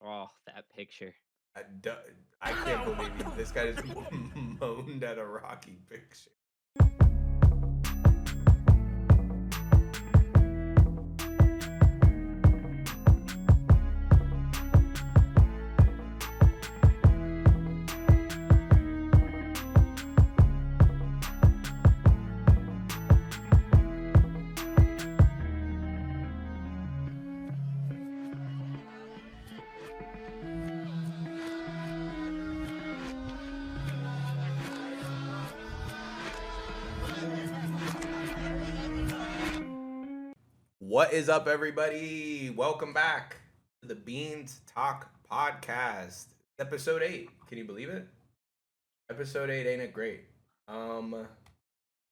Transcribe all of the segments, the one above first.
Oh, that picture. I, do- I can't believe this guy just moaned at a Rocky picture. What is up, everybody? Welcome back to the Beanstalk podcast, episode 8. Can you believe it? Episode 8, ain't it great? I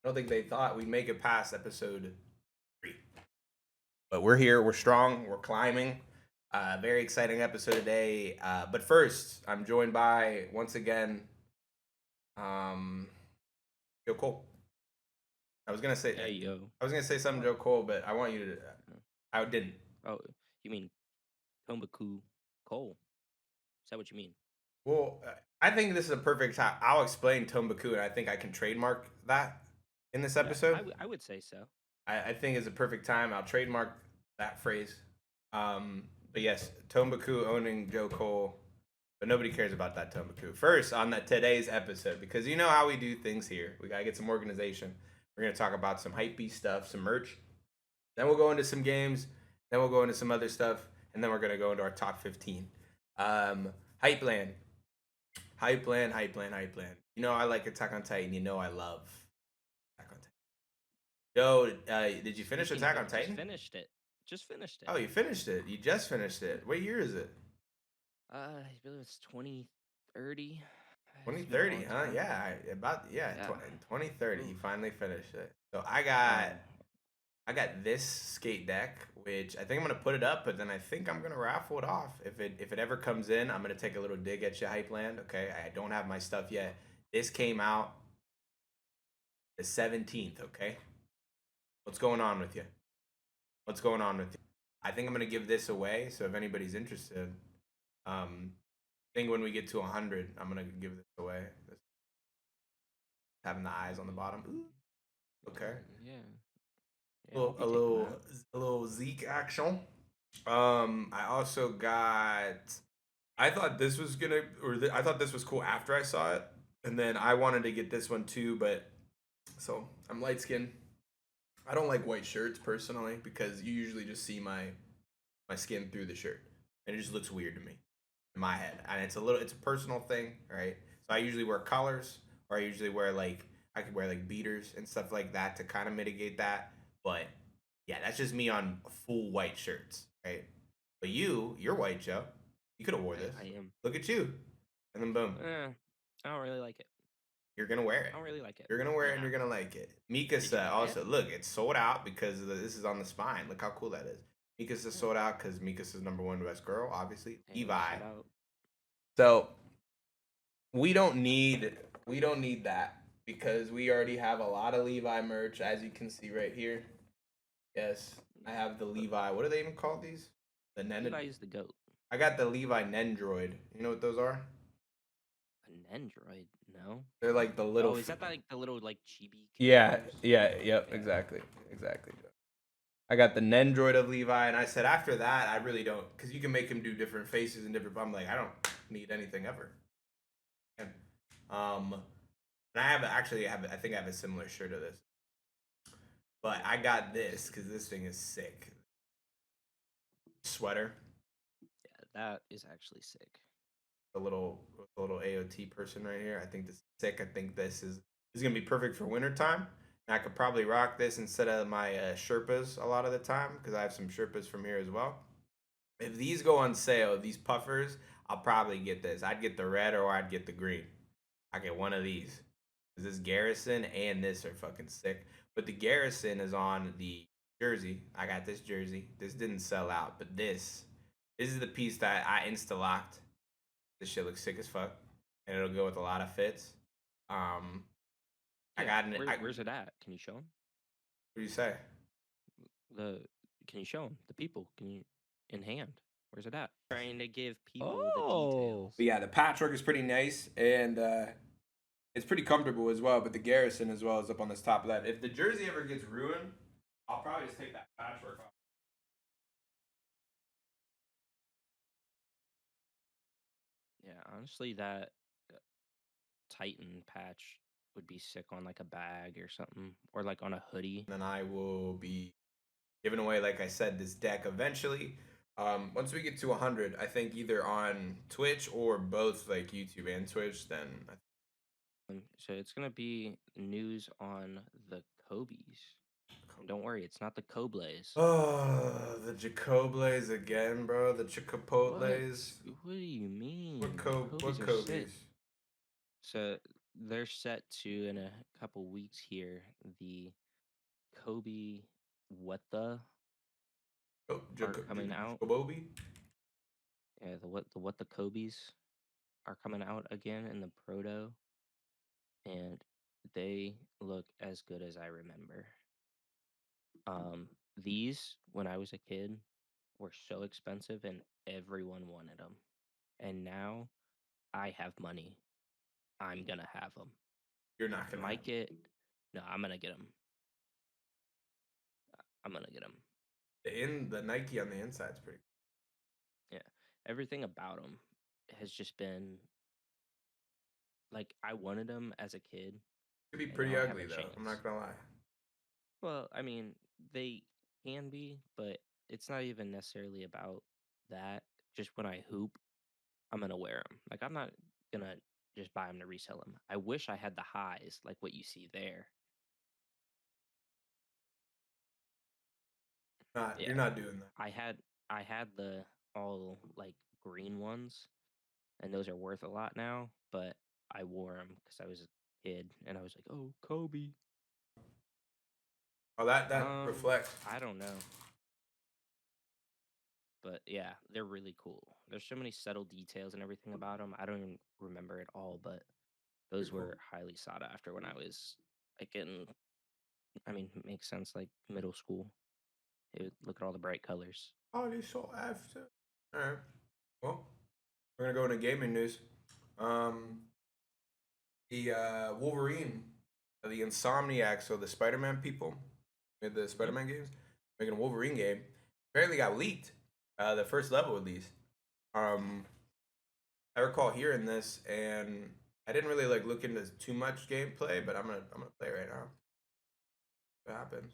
don't think they thought we'd make it past episode 3, but we're here. We're strong. We're climbing. Very exciting episode today. But first, I'm joined by once again, um, Joe Cole. I was gonna say, Hey, yo. I was gonna say something, Joe Cole, but I want you to. I didn't. Oh, you mean Tomba-Ku Cole? Is that what you mean? Well, I think this is a perfect time. I'll explain Tomba-Ku, and I think I can trademark that in this Yeah, episode. I would say so. I think it's a perfect time. I'll trademark that phrase. But yes, Tomba-Ku owning Joe Cole, but nobody cares about that Tomba-Ku. First, on today's episode, because you know how we do things here, we gotta get some organization. We're gonna talk about some hypebeast stuff, some merch. Then we'll go into some games. Then we'll go into some other stuff, and then we're gonna go into our top 15. Hype land. Hype land, hype land, hype land. You know I like Attack on Titan. You know I love Attack on Titan. Yo, did you finish Attack on Just Titan? finished it. Just finished it. Oh, you finished it. You just finished it. What year is it? I believe it's 2030. It's been a 2030, long huh? time. Yeah, Yeah. 2030. You Oof. finally finished it. So I Um. got this skate deck, which I think I'm gonna put it up, but then I think I'm gonna raffle it off. If it ever comes in, I'm gonna take a little dig at you, Hype Land. Okay, I don't have my stuff yet. This came out the 17th. Okay, what's going on with you? What's going on with you? I think I'm gonna give this away. So if anybody's interested, I think when we get to 100, I'm gonna give this away. This, having the eyes on the bottom. Ooh, okay, Yeah. a Yeah. I'll little, be a taking little, that. a little Zeke action. I also got. I thought this was gonna, I thought this was cool after I saw it, and then I wanted to get this one too. But so I'm light skinned. I don't like white shirts personally because you usually just see my skin through the shirt, and it just looks weird to me in my head. And it's a personal thing, right? So I usually wear colors, or I usually wear like I could wear like beaters and stuff like that to kind of mitigate that. But yeah, that's just me on full white shirts, right? But you're white, Joe. You could have wore this. I am. Look at you, and then boom, I don't really like it. you're gonna wear I it. don't really like it. You're gonna wear it, and Yeah. you're gonna like it. Mika Did you said buy it? also, look, it's sold out because this is on the spine. Look how cool that is. Mika says sold out because Mika says number one best girl, obviously. Hey, Levi. shout out. So we don't need that because we already have a lot of Levi merch, as you can see right here. Yes, I have the Levi. What do they even call these? The Levi is the goat. I got the Levi Nendroid. You know what those are? An Android? No. They're like the little. Oh, is that like the little like chibi Yeah, characters? yeah, yep, Yeah. exactly. I got the Nendroid of Levi, and I said after that, I really don't, because you can make him do different faces and different. I'm like, I don't need anything ever. And, and I think I have a similar shirt of this, but I got this because this thing is sick. Sweater, Yeah, that is actually sick. the little AOT person right here. I think this is sick. I think this is gonna be perfect for wintertime. And I could probably rock this instead of my Sherpas a lot of the time because I have some Sherpas from here as well. If these go on sale, these puffers, I'll probably get this. I'd get the red or I'd get the green. I get one of these. This Garrison and this are fucking sick. But the Garrison is on the jersey. I got this jersey. This didn't sell out, but this is the piece that I insta locked. This shit looks sick as fuck, and it'll go with a lot of fits. I Yeah, got an. where's it at? Can you show him What do you say? the? Can you show him the people? Can you in hand? Where's it at? Trying to give people the Oh. details. But yeah, the patchwork is pretty nice, and it's pretty comfortable as well. But the garrison as well is up on this top left. If the jersey ever gets ruined, I'll probably just take that patchwork off. Yeah, honestly, that Titan patch would be sick on like a bag or something, or like on a hoodie. And then I will be giving away, like I said, this deck eventually. Once we get to 100, I think either on Twitch or both, like YouTube and Twitch, then So it's gonna be news on the Kobe's. And don't worry, it's not the Koblays. oh, the Jacobles again, bro. The What? Chicopotles. What do you mean? What Kobe's are Kobe's? sick. So they're set to in a couple weeks here. The Kobe what the Oh, are coming out. Jacobobi. Yeah, the what the Kobe's are coming out again in the proto, and they look as good as I remember. These when I was a kid were so expensive, and everyone wanted them. And now I have money. I'm gonna have them. You're not gonna have Might get. No, I'm gonna get them. I'm gonna get them. the Nike on the inside's pretty. Yeah, everything about them has just been like I wanted them as a kid, Could be and pretty now I have a ugly though. I'm chance. not gonna lie. Well, I mean, they can be, but it's not even necessarily about that. Just when I hoop, I'm gonna wear them. Like I'm not gonna just buy them to resell them. I wish I had the highs like what you see there. Not Yeah, you're not doing that. I had the all like green ones, and those are worth a lot now. But I wore them because I was a kid, and I was like, oh, Kobe. Oh, that reflects. I don't know. But yeah, they're really cool. There's so many subtle details and everything about them. I don't even remember it all, but Pretty those cool. were highly sought after when I was like in, I mean, it makes sense, like middle school. Look at all the bright colors. Oh, they so after. All right. Well, we're gonna go into gaming news. Um, the Wolverine, the Insomniacs, so the Spider-Man people made the Hmm? Spider-Man games, making a Wolverine game. Apparently got leaked. The first level at least. Um, I recall hearing this, and I didn't really like look into too much gameplay, but I'm gonna play right now. What happens?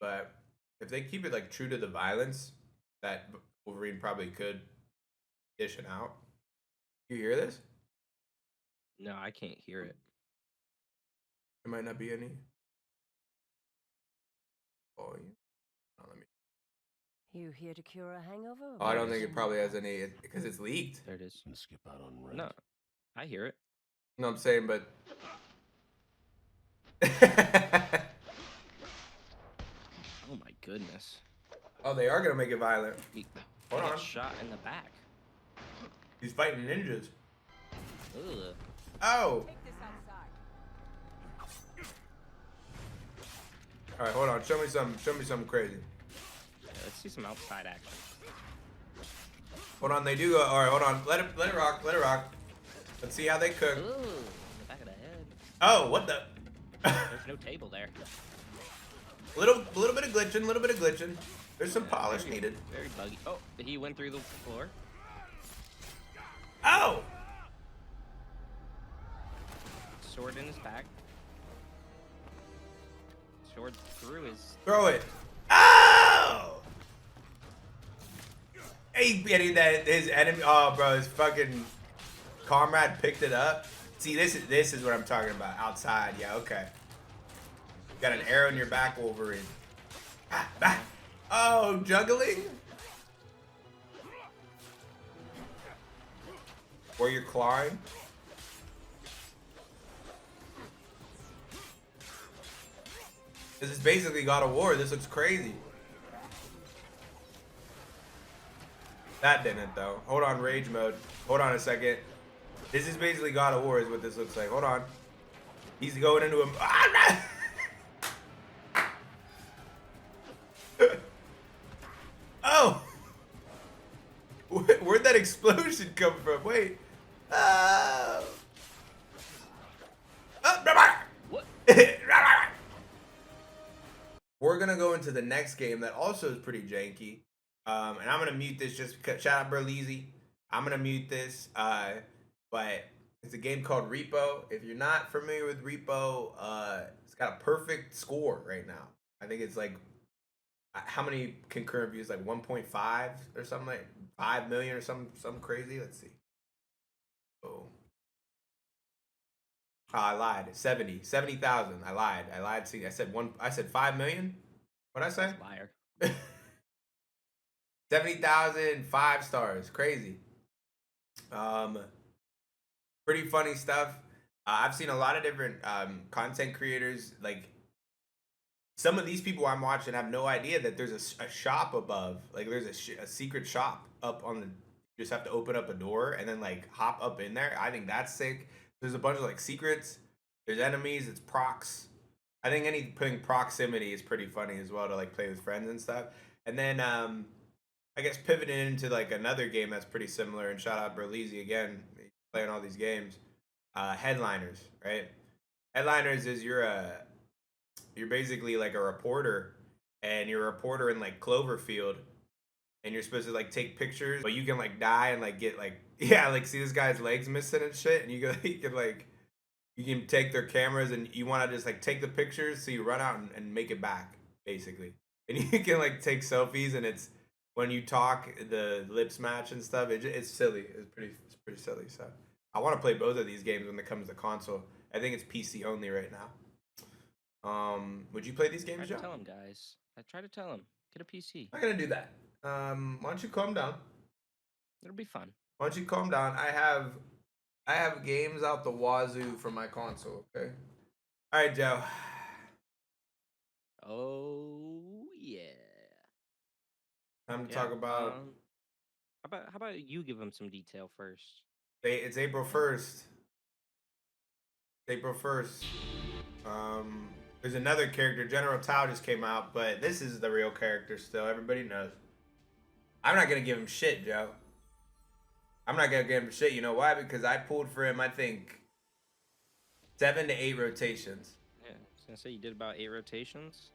But if they keep it like true to the violence that Wolverine probably could dish it out. You hear this? No, I can't hear it. There might not be any. Oh, yeah. Oh, let me. You here to cure a hangover? Oh, I There don't it think is. it probably has any because it's leaked. There it is. And skip out on rent. No, I hear it. You know what I'm saying? But Oh my goodness. oh, they are gonna make it violent. He Hold got on. shot in the back. He's fighting ninjas. Ugh. Oh. Take this outside. All right, hold on. Show me something crazy. Yeah, let's see some outside action. Hold on. They do go. All right, hold on. Let it rock. Let it rock. Let's see how they cook. Ooh, in the back of the head. Oh, what the? There's no table there. little bit of glitching. Little bit of glitching. There's some polish Very- needed. Very buggy. Oh, he went through the floor. Oh. Sword in his back. Sword through his. Throw it. Oh! Hey, getting that his enemy. Oh, bro, his fucking comrade picked it up. See, this is what I'm talking about. Outside, yeah, okay. Got an arrow in your back, Wolverine. Ah, ah. Oh, juggling. Where you're clawing. This is basically God of War. This looks crazy. That didn't though. Hold on, rage mode. Hold on a second. This is basically God of War is what this looks like. Hold on. He's going into him. Ah, no! Oh! Where'd that explosion come from? Wait. Oh. What? We're gonna go into the next game that also is pretty janky. And I'm gonna mute this just because shout out Burleezy. I'm gonna mute this. But it's a game called Repo. If you're not familiar with Repo, it's got a perfect score right now. I think it's like how many concurrent views? Like 1.5 or something, like 5 million or something crazy. Let's see. Oh. Oh, I lied. 70,000. I lied. See, I said 5 million. What'd I say? Liar. 70,000, 5 stars. Crazy. Pretty funny stuff. I've seen a lot of different content creators. Like some of these people I'm watching have no idea that there's a shop above. Like there's a secret shop up on the. You just have to open up a door and then like hop up in there. I think that's sick. There's a bunch of like secrets. There's enemies. It's procs. I think anything proximity is pretty funny as well to like play with friends and stuff. And then I guess pivoting into like another game that's pretty similar. And shout out Berleezy again, playing all these games. Headliners, right? Headliners is you're basically like a reporter, and you're a reporter in like Cloverfield, and you're supposed to like take pictures, but you can like die and like get like yeah, like see this guy's legs missing and shit, and you can like you can take their cameras and you want to just like take the pictures, so you run out and make it back basically, and you can like take selfies, and it's when you talk the lips match and stuff. It's silly. It's pretty silly. So I want to play both of these games when it comes to console. I think it's PC only right now. Would you play these Try games, to Joe? tell him, guys. I try to tell him. Get a PC. I'm not gonna do that. Why don't you calm down? It'll be fun. Why don't you calm down? I have games out the wazoo for my console. Okay. All right, Joe. Oh yeah. Time to Yeah. talk about. How about you give him some detail first? It's April 1st. April 1st. There's another character. General Tao just came out, but this is the real character still. Everybody knows. I'm not gonna give him shit, Joe. I'm not gonna give him shit. You know why? Because I pulled for him. I think 7 to 8 rotations Yeah, I was gonna say you did about 8 rotations.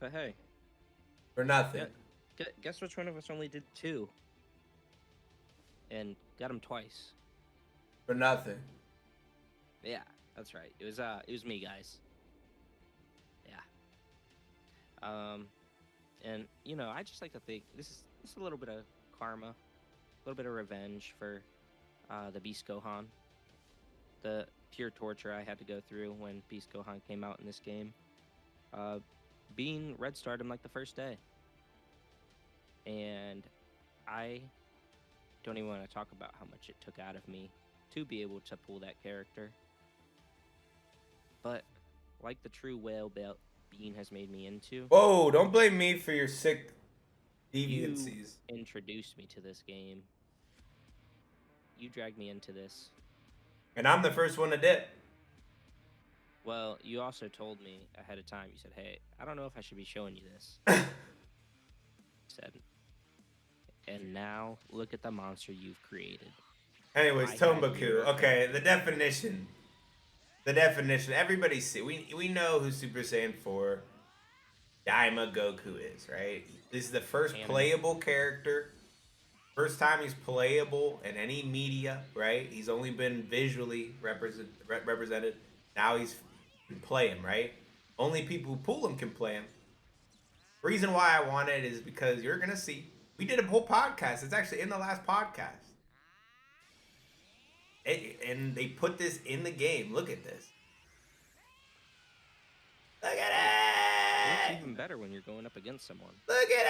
But hey, for nothing. guess which one of us only did 2? And got him twice. For nothing. Yeah, that's right. It was me, guys. Yeah. And I just like to think this is a little bit of karma, a little bit of revenge for the Beast Gohan, the pure torture I had to go through when Beast Gohan came out in this game. Being red starred him like the first day, and I don't even want to talk about how much it took out of me to be able to pull that character. But like the true whale Bean has made me into, Whoa! Don't blame me for your sick you deviancies. introduced me to this game. You dragged me into this. And I'm the first one to dip. Well, you also told me ahead of time. You said, "Hey, I don't know if I should be showing you this." Said, and now look at the monster you've created. Anyways, I had Tomba-Ku. your Okay, the definition. The definition. Everybody see. We know who Super Saiyan 4 Daima Goku is, right? This is the first Canon. playable character. First time he's playable in any media, right? He's only been visually represented. Now he's can play him, right? Only people who pull him can play him. Reason why I want it is because you're gonna see. We did a whole podcast. It's actually in the last podcast. And they put this in the game. Look at this. Look It at looks it. even better when you're going up against someone. Look at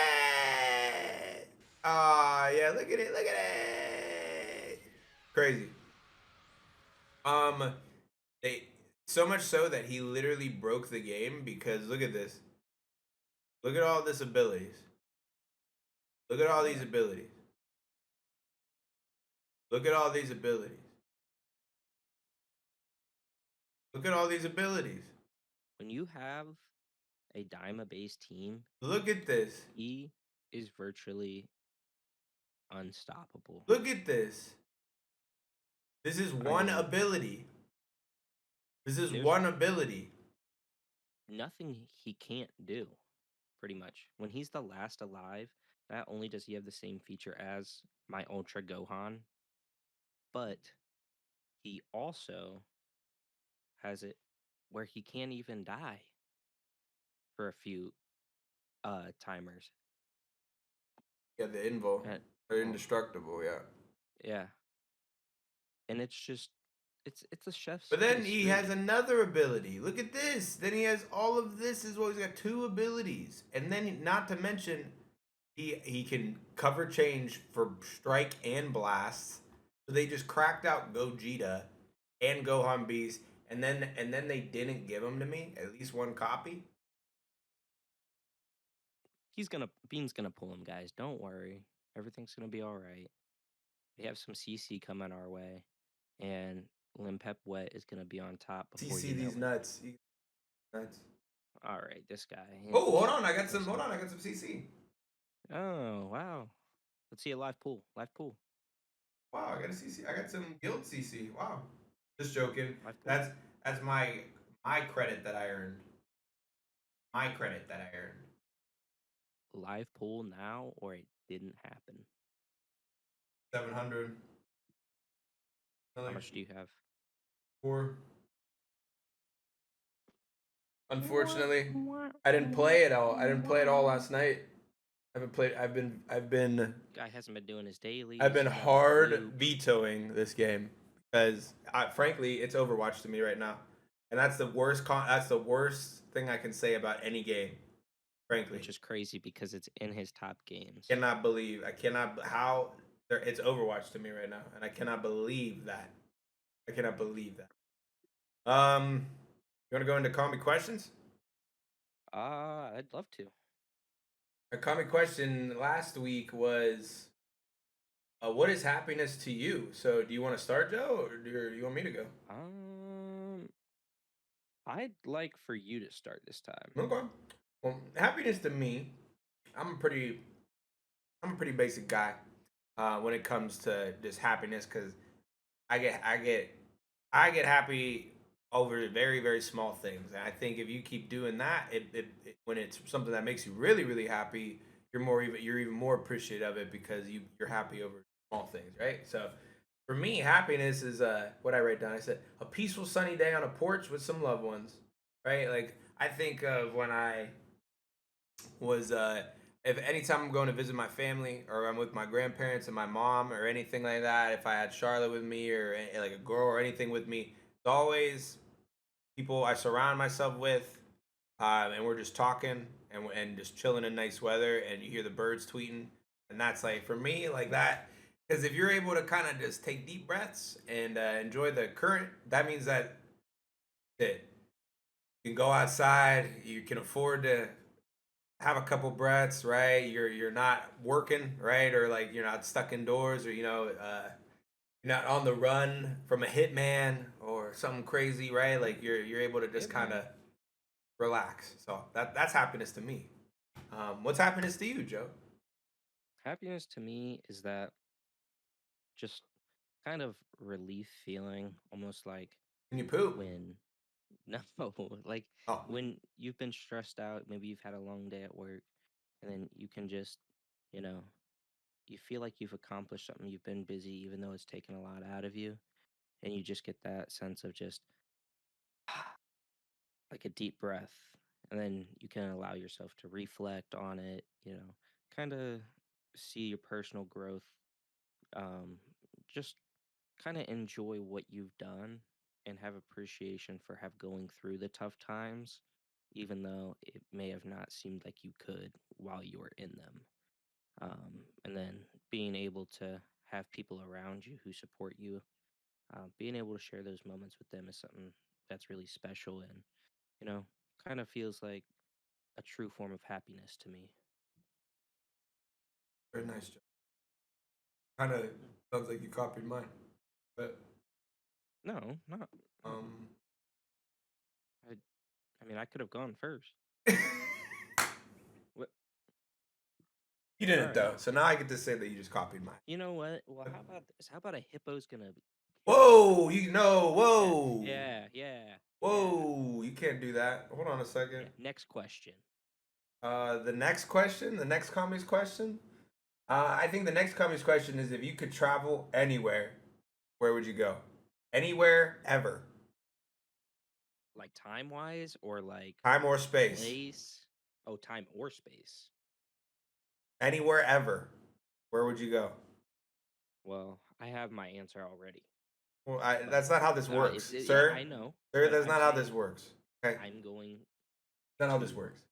it. Ah, yeah. Look at it. Look at it. Crazy. They so much so that he literally broke the game because look at this. Look at all this abilities. Look at all these abilities. Look at all these abilities. Look at all these abilities. When you have a Daima based team, Look at this. he is virtually unstoppable. Look at this. This is I one mean, ability. This is there's one ability. nothing he can't do, pretty much. When he's the last alive, not only does he have the same feature as my Ultra Gohan, but he also has it where he can't even die for a few timers. Yeah, the invo. And They're indestructible, yeah. yeah, and it's just it's a chef's But then kiss, he has really. another ability. Look at this. Then he has all of this as well. He's got two abilities. And then not to mention he can cover change for strike and blast. So they just cracked out Gogeta and Gohan Beast and then they didn't give them to me, at least one copy. Bean's gonna pull him, guys. Don't worry, everything's gonna be all right. We have some CC coming our way, and Limpep Wet is gonna be on top before CC you these know it. nuts. Nuts. All right, this guy. Oh, hold Just on. I got some. Hold listen. on. I got some CC. Oh wow. Let's see a live pool. Live pool. Wow, I got a CC. I got some guild CC. Wow. Just joking. Live pool. That's my credit that I earned. My credit that I earned. Live pool now, or it didn't happen. 700. How Another much do you have? 4. Unfortunately, I didn't play it all. I didn't play it all last night. I haven't played. Guy hasn't been doing his I've dailies. been He got the hard loop, vetoing this game because frankly, it's Overwatch to me right now, and that's the worst. That's the worst thing I can say about any game. Frankly, which is crazy because it's in his top games. cannot believe. I cannot how it's Overwatch to me right now, and I cannot believe that. I cannot believe that. You want to go into call me questions? I'd love to. A common question last week was, "What is happiness to you?" So, do you want to start, Joe, or do you want me to go? Um, I'd like for you to start this time. Okay. Well, happiness to me, I'm a pretty, I'm a pretty basic guy when it comes to just happiness because I get, I get, I get happy over very, very small things, and I think if you keep doing that, when it's something that makes you really, really happy, you're even more appreciative of it because you're happy over small things, right? So, for me, happiness is what I write down. I said a peaceful sunny day on a porch with some loved ones, right? Like I think of when I was if anytime I'm going to visit my family or I'm with my grandparents and my mom or anything like that, if I had Charlotte with me or like a girl or anything with me, it's always people I surround myself with, and we're just talking and just chilling in nice weather, and you hear the birds tweeting, and that's like for me like that. Because if you're able to kind of just take deep breaths and enjoy the current, that means that you can go outside, you can afford to have a couple breaths, right? You're not working, right? Or like you're not stuck indoors, or you're not on the run from a hitman or something crazy, right? Like you're able to just It kind man. of relax. So that's happiness to me. What's happiness to you, Joe? Happiness to me is that just kind of relief feeling, almost like Can you poop? when no, like Oh, when you've been stressed out, maybe you've had a long day at work, and then you can just, you know, you feel like you've accomplished something. You've been busy, even though it's taken a lot out of you, and you just get that sense of just like a deep breath, and then you can allow yourself to reflect on it, kind of see your personal growth, um, just kind of enjoy what you've done and have appreciation for have going through the tough times, even though it may have not seemed like you could while you were in them. And then being able to have people around you who support you, being able to share those moments with them is something that's really special and, you know, kind of feels like a true form of happiness to me. very nice, Joe. Kind of sounds like you copied mine, but No, not. No. um, I, I mean, I could have gone first. What? You All didn't right. though, so now I get to say that you just copied mine. You know what? Well, how about this? How about a hippo's gonna kill a Whoa, dog? Yeah, whoa, yeah, yeah, yeah, whoa! You can't do that. Hold on a second. yeah. Next question. The next question, the next commies question. I think the next commies question is if you could travel anywhere, where would you go? Anywhere ever, Like time wise or like time or space, place? Oh, time or space. anywhere ever. Where would you go? Well, I have my answer already, Well, but that's not how this it's works, yeah, sir. I know, Sir, but that's I'm not how this saying works. Okay, I'm going that's not how this to works.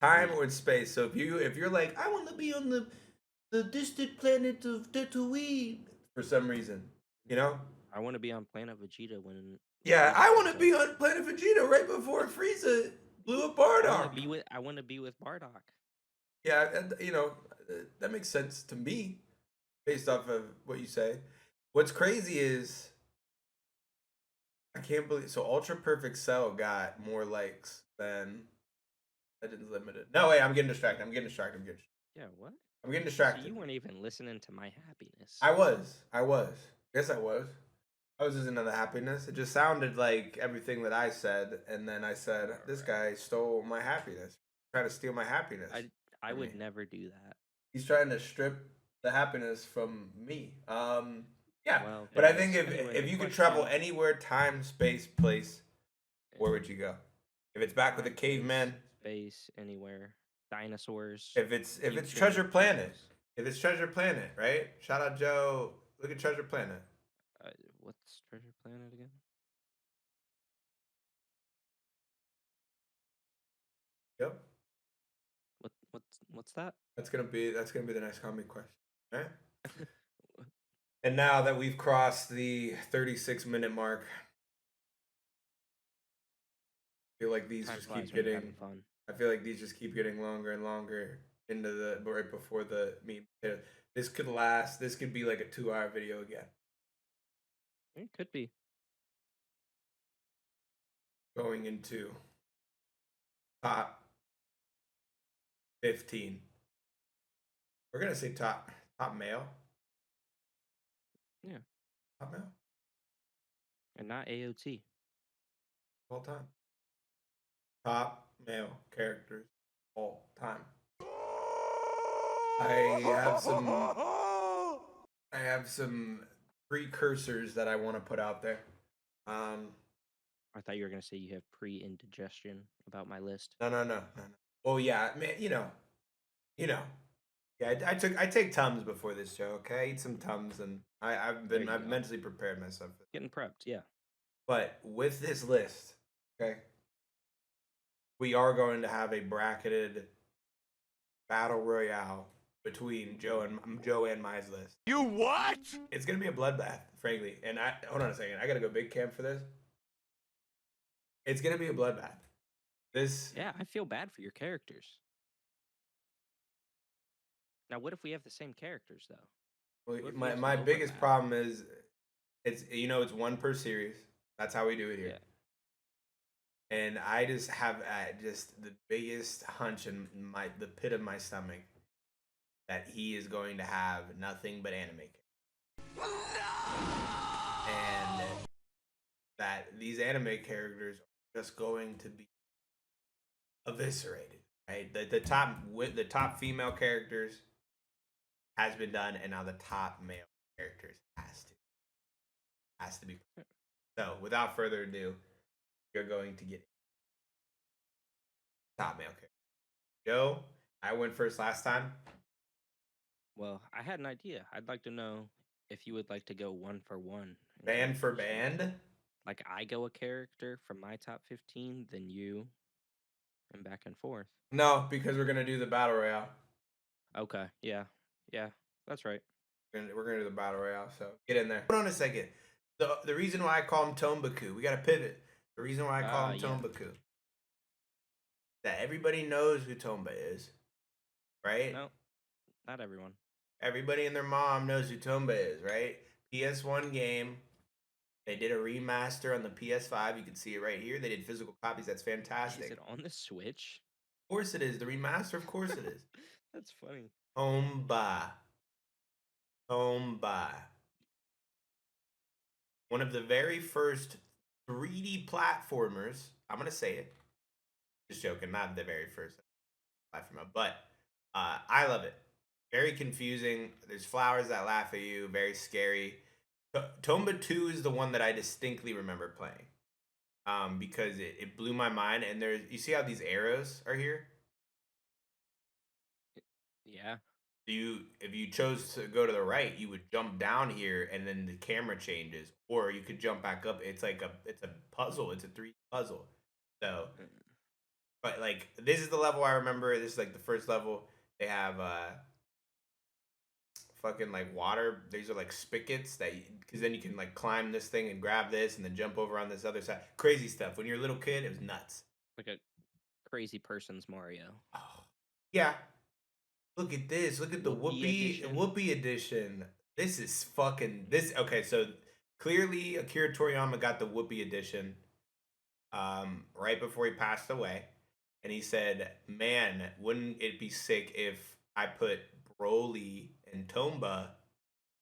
Time leave. or space. So if you're like, I want to be on the distant planet of Tatooine for some reason, you know? I want to be on Planet Vegeta when Yeah, Frieza I want shows to up. be on Planet Vegeta right before Frieza blew up Bardock. I want to be with Bardock. Yeah, and, that makes sense to me based off of what you say. What's crazy is I can't believe so Ultra Perfect Cell got more likes than Legends Limited. No way, I'm getting distracted. Yeah, what? I'm getting So distracted. you weren't even listening to my happiness. I was. I was. Yes, I was. I was listening to the happiness. It just sounded like everything that I said, and then I said, All "This right. guy stole my happiness. Trying to steal my happiness I from me. would never do that. He's trying to strip the happiness from me." Yeah. Well, But I think anyway, if the you could travel question anywhere, time, space, place, where would you go? If it's back with a time, place, caveman, space, anywhere, dinosaurs, if it's future, Treasure who Planet, knows? if it's Treasure Planet, right? Shout out Joe. Look at Treasure Planet. Uh, what's Treasure Planet again? Yep. What's that? That's gonna be the next comic question. All right. And now that we've crossed the 36-minute mark, I feel like these Time just flies keep when you're having getting. fun. I feel like these just keep getting longer and longer into the right before the meat. This could last. This could be like a 2-hour video again. It could be. Going into top 15. We're gonna say top male. Yeah, Top male and not AOT. all time. Top male characters all time. I have some I have some precursors that I want to put out there. Um, I thought you were gonna say you have pre-indigestion about my list. no. Oh yeah, man. You know. Yeah, I take Tums before this show. Okay, I eat some Tums, and There you I've go. mentally prepared myself. Getting prepped. Yeah. But with this list, okay, we are going to have a bracketed battle royale between Joe and Mai's list. You what? It's gonna be a bloodbath, frankly. And I hold on a second. I gotta go big camp for this. It's gonna be a bloodbath. This Yeah, I feel bad for your characters. Now, what if we have the same characters though? well, What if we my have some my biggest overlap? problem is it's one per series. That's how we do it here. Yeah. And I just have just the biggest hunch in the pit of my stomach that he is going to have nothing but anime, and that these anime characters are just going to be eviscerated. Right, the top female characters has been done, and now the top male characters has to be. So without further ado, you're going to get top male character. Joe, I went first last time. Well, I had an idea. I'd like to know if you would like to go one for one in Band for characters. band. Like I go a character from my top 15, then you, and back and forth. No, because we're gonna do the battle royale. Okay. Yeah. Yeah. That's right. We're gonna do the battle royale. So get in there. Hold on a second. The reason why I call him Tomba-Ku, we gotta pivot. The reason why I call him Yeah. Tomba-Ku, that everybody knows who Tomba is, right? No, not everyone. Everybody and their mom knows who Tomba is, right? PS1 game. They did a remaster on the PS5. You can see it right here. They did physical copies. That's fantastic. Is it on the Switch? Of course it is. The remaster, of course it is. That's funny. Tomba. Tomba. One of the very first 3D platformers. I'm gonna say it. Just joking, not the very first platformer, but I love it. Very confusing. There's flowers that laugh at you. Very scary. Tomba-Ku is the one that I distinctly remember playing. Because it blew my mind. And there's you see how these arrows are here? Yeah. If you chose to go to the right, you would jump down here and then the camera changes. Or you could jump back up. It's a puzzle. It's a 3D puzzle. So Uh, but like this is the level I remember. This is like the first level. They have fucking like water. These are like spigots that because then you can like climb this thing and grab this and then jump over on this other side. Crazy stuff. When you're a little kid, it was nuts. like a crazy person's Mario. Oh, yeah. Look at this. Look at the Whoopee edition. Whoopee edition. This is fucking this. Okay, so clearly Akira Toriyama got the Whoopee edition right before he passed away, and he said, "Man, wouldn't it be sick if I put Broly and Tomba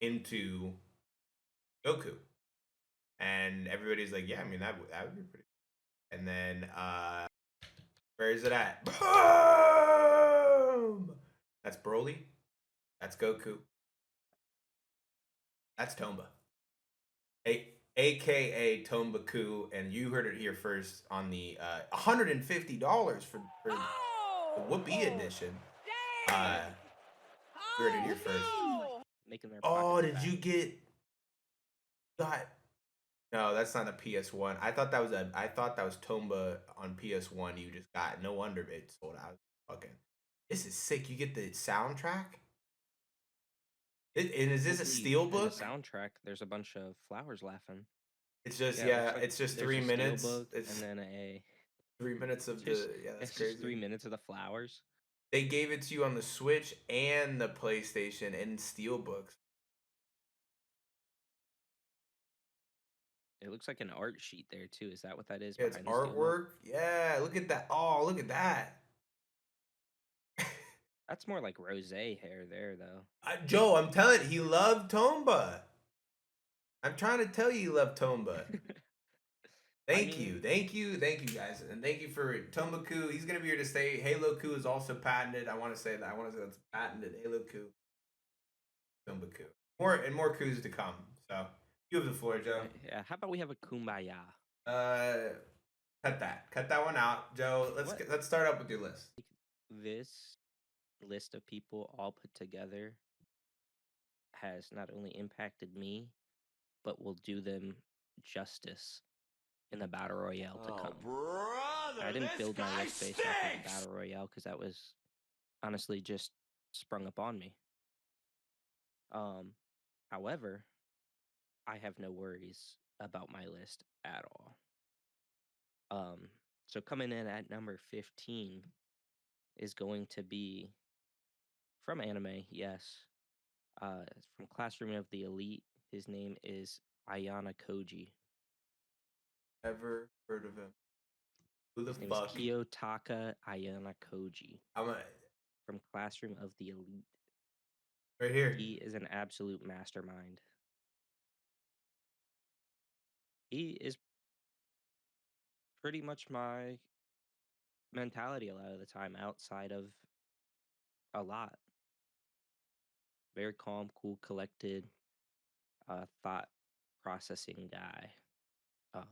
into Goku?" And everybody's like, "Yeah, I mean that would be pretty." And then where is it at? Boom! That's Broly. That's Goku. That's Tomba. AKA Tomba-Ku, and you heard it here first on the $150 for the Whoopee edition. You heard it here first. Making their Oh, pockets did fat. you got no, that's not a PS1. I thought that was Tomba on PS1 you just got. No wonder it sold out. Fucking this is sick. You get the soundtrack? And is this a Hopefully, steel in the book? soundtrack, there's a bunch of flowers laughing. It's just Yeah, it looks like it's just there's three a steel minutes. book and It's then a 3 minutes of just the yeah, that's it's just crazy. 3 minutes of the flowers. They gave it to you on the Switch and the PlayStation in steelbooks. It looks like an art sheet there too. Is that what that is Yeah, it's behind the steelbook? artwork. Yeah, look at that. Oh, look at that. That's more like rosé hair there, though. Joe, I'm telling you, he loved Tomba. I'm trying to tell you, he loved Tomba. I Thank mean, you, thank you, thank you, guys, and thank you for Tomba-Ku. He's gonna be here to stay. Halo-Ku is also patented. I want to say that. I want to say that's patented. Halo-Ku, Tomba-Ku. More Kus to come. So you have the floor, Joe. yeah. How about we have a kumbaya? Uh, cut that one out, Joe. What Let's start up with your list. this list of people all put together has not only impacted me, but will do them justice in the battle royale to Oh, come. I brother, didn't this build my guy list based off of the stinks! battle royale because that was honestly just sprung upon me. Um, however, I have no worries about my list at all. Um, so coming in at number 15 is going to be from anime, yes. From Classroom of the Elite. His name is Ayana Koji. Ever heard of him? Who the His name is fuck? Kiyotaka Ayana Koji I'm a, from Classroom of the Elite. right here. He is an absolute mastermind. He is pretty much my mentality a lot of the time outside of a lot. Very calm, cool, collected, thought processing guy. Um,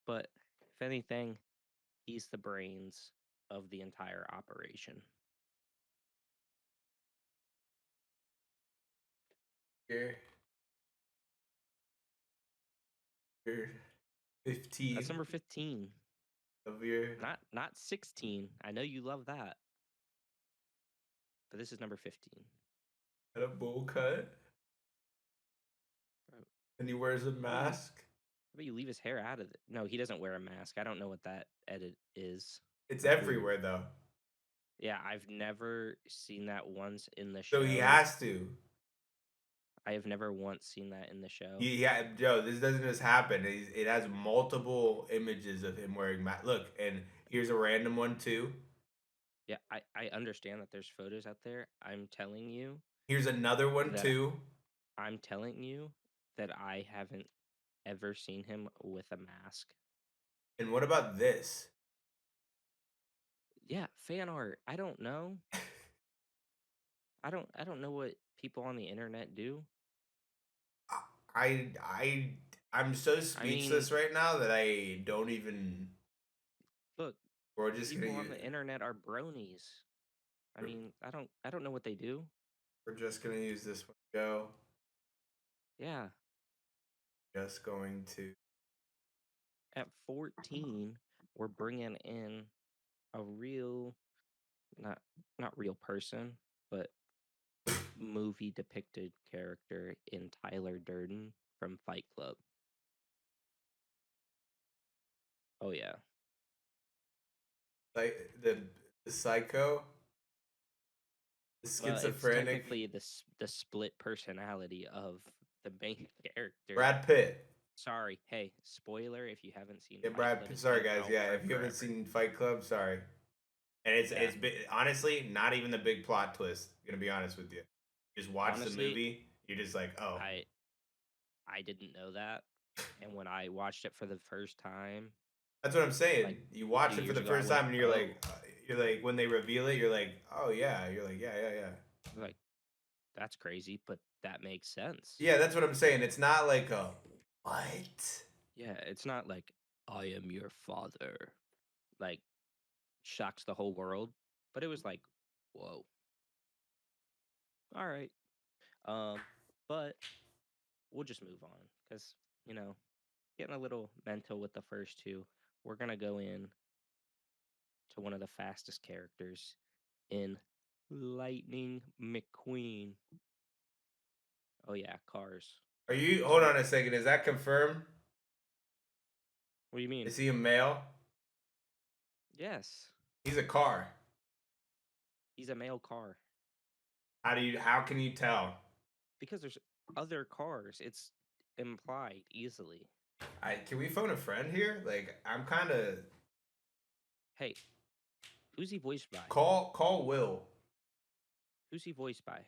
but if anything, he's the brains of the entire operation. Here, here, That's 15 number 15. of your Not 16. I know you love that. But this is number 15. had a bowl cut, Bro, and he wears a how about you mask. how about you leave his hair out of it? No, he doesn't wear a mask. I don't know what that edit is. It's everywhere though, Yeah, I've never seen that once in the so he show. has to. I have never once seen that in the show. Yeah, Joe, this doesn't just happen. It has multiple images of him wearing mask. Look, and here's a random one too. Yeah, I understand that there's photos out there. Here's another one That too. I'm telling you that I haven't ever seen him with a mask. And what about this? Yeah, fan art. I don't know. I don't know what people on the internet do. I I I'm so I mean, speechless right now that I don't even. look, We're just gonna people on use. the internet are bronies. I mean, I don't know what they do. We're just gonna use this one. Go. Yeah, Just going to. at 14, we're bringing in a real not not real person, but movie depicted character in Tyler Durden from Fight Club. Oh yeah. Like the psycho, the Well, it's schizophrenic technically the split personality of the main character. Brad Pitt. Sorry, hey, spoiler if you haven't seen Yeah, Fight Brad Club, Pitt. it's Sorry, been guys. out Yeah, for if you haven't forever. seen Fight Club, sorry. And Yeah, honestly not even the big plot twist. Gonna be honest with you. Just watch the honestly, movie. You're just like, oh, I didn't know that, and when I watched it for the first time, that's what I'm like saying. You a few watch it for years the ago, I first went, time, and "Oh," you're like, when they reveal it, you're like, oh yeah. You're like, yeah, yeah, yeah. like that's crazy, but that makes sense. Yeah, that's what I'm saying. It's not like a what? Yeah, it's not like I am your father, like shocks the whole world, but it was like, whoa, all right. Um, but we'll just move on because you know, getting a little mental with the first two. We're gonna go in to one of the fastest characters in Lightning McQueen. Oh yeah, cars. Are you? That's Hold right. on a second. Is that confirmed? What do you mean? Is he a male? Yes, He's a car. he's a male car How do you? How can you tell? because there's other cars. It's implied easily. Can we phone a friend here? Like, I'm kind of Hey, who's he voiced by? call Will. Who's he voiced by?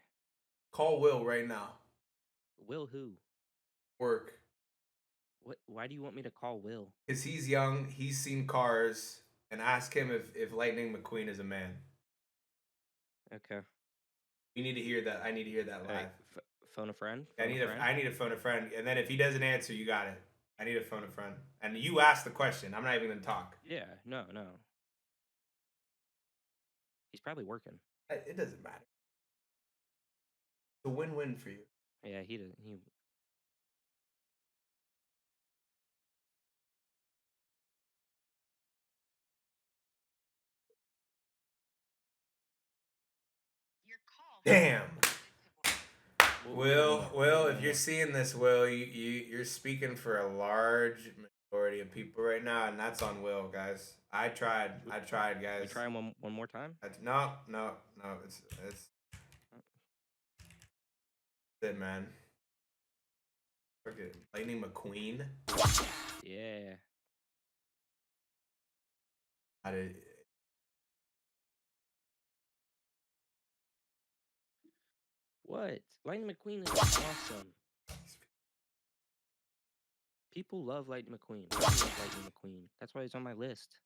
Call Will right now. Will who? Work. What? Why do you want me to call Will? Cause he's young. He's seen cars, and ask him if Lightning McQueen is a man. Okay. We need to hear that. I need to hear that All right. live. Phone a friend. I Phone a need friend. I need to phone a friend, and then if he doesn't answer, you got it. I need to phone a friend, and you ask the question. I'm not even gonna talk. Yeah. No. No. He's probably working. It doesn't matter. It's a win-win for you. Yeah. He did. He. Damn. We'll give him. We'll give him If one you're more. seeing this, Will, you're speaking for a large majority of people right now, and that's on Will, guys. I tried, We guys. try him one more time. No, no, no. It's it, man. Forget Lightning McQueen. Yeah. I did, What? Lightning McQueen is awesome. People love Lightning McQueen. I love Lightning McQueen. That's why he's on my list.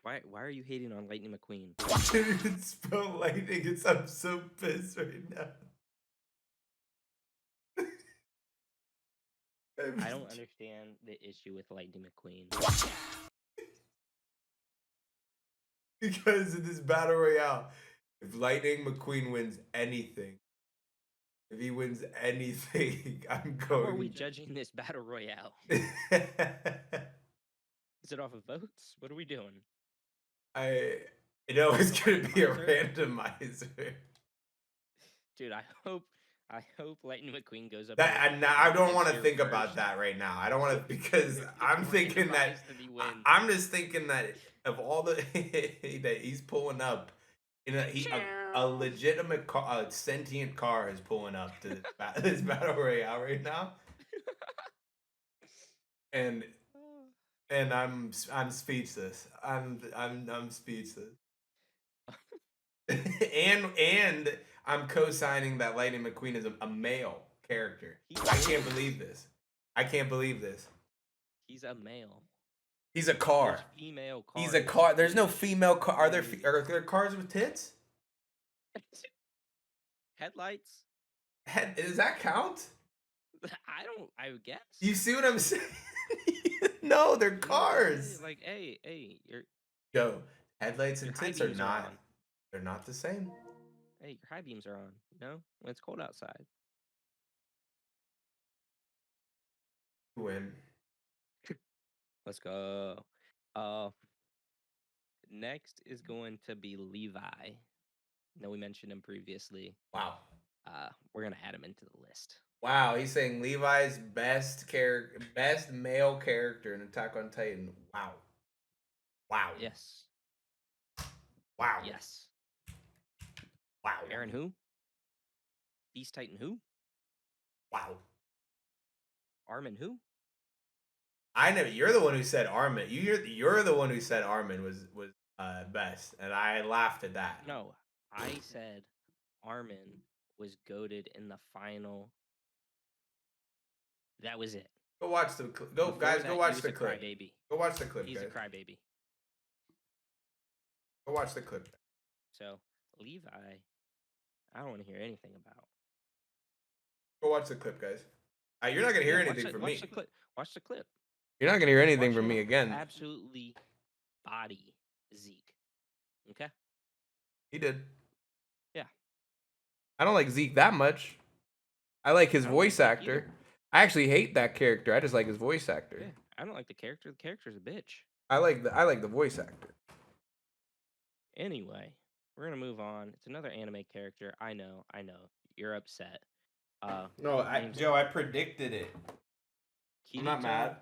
Why are you hating on Lightning McQueen? I didn't even spell lightning. I'm so pissed right now. I don't understand the issue with Lightning McQueen. Because of this battle royale, if Lightning McQueen wins anything, if he wins anything, I'm How are we going. judging this battle royale? Is it off of votes? What are we doing? I know it's gonna be a Randomizer? randomizer. Dude, I hope Lightning McQueen goes up That and I don't want to think about that right now. I don't want to because I'm thinking that he wins. I'm just thinking that of all the that he's pulling up, a legitimate car, a sentient car is pulling up to this battle royale right now, and and I'm speechless. I'm speechless. And I'm co-signing that Lightning McQueen is a male character. He I can't is. believe this. I can't believe this. He's a male. He's a There's car. female He's a cars car. There's no in female car. the Are there cars with tits? headlights. Does that count? I would guess. You see what I'm saying? No, they're Yeah, cars. like, hey, Yo, headlights your and high tits are beams are not. on. They're not the same. Hey, your high beams are on. You know, when it's cold outside. Win. Let's go. Uh, next is going to be Levi. No, we mentioned him previously. Wow. We're gonna add him into the list. Wow, he's saying Levi's best male character in Attack on Titan. Wow. Wow. Yes. Wow. Yes. Wow. Aaron who? Beast Titan who? Wow. Armin who? I know you're the one who said Armin. You're the one who said Armin was best, and I laughed at that. No, I said Armin was goaded in the final. That was it. Go watch the go Before guys. that, Go he watch was the a clip. crybaby. Go watch the clip, He's a guys. crybaby. Go watch the clip. So Levi, I don't want to hear anything about. Go watch the clip, guys. You're not gonna hear anything from me. Watch the clip. Watch the clip. You're not gonna hear anything Watch from him me again. absolutely body Zeke. Okay. He did. Yeah. I don't like Zeke that much. I like his I don't like voice Zeke actor. either. I actually hate that character. I just like his voice actor. Yeah. I don't like the character. The character's a bitch. I like the voice actor. Anyway, we're gonna move on. It's another anime character. I know. You're upset. No, name's Joe, I predicted it. I'm not Kirito mad.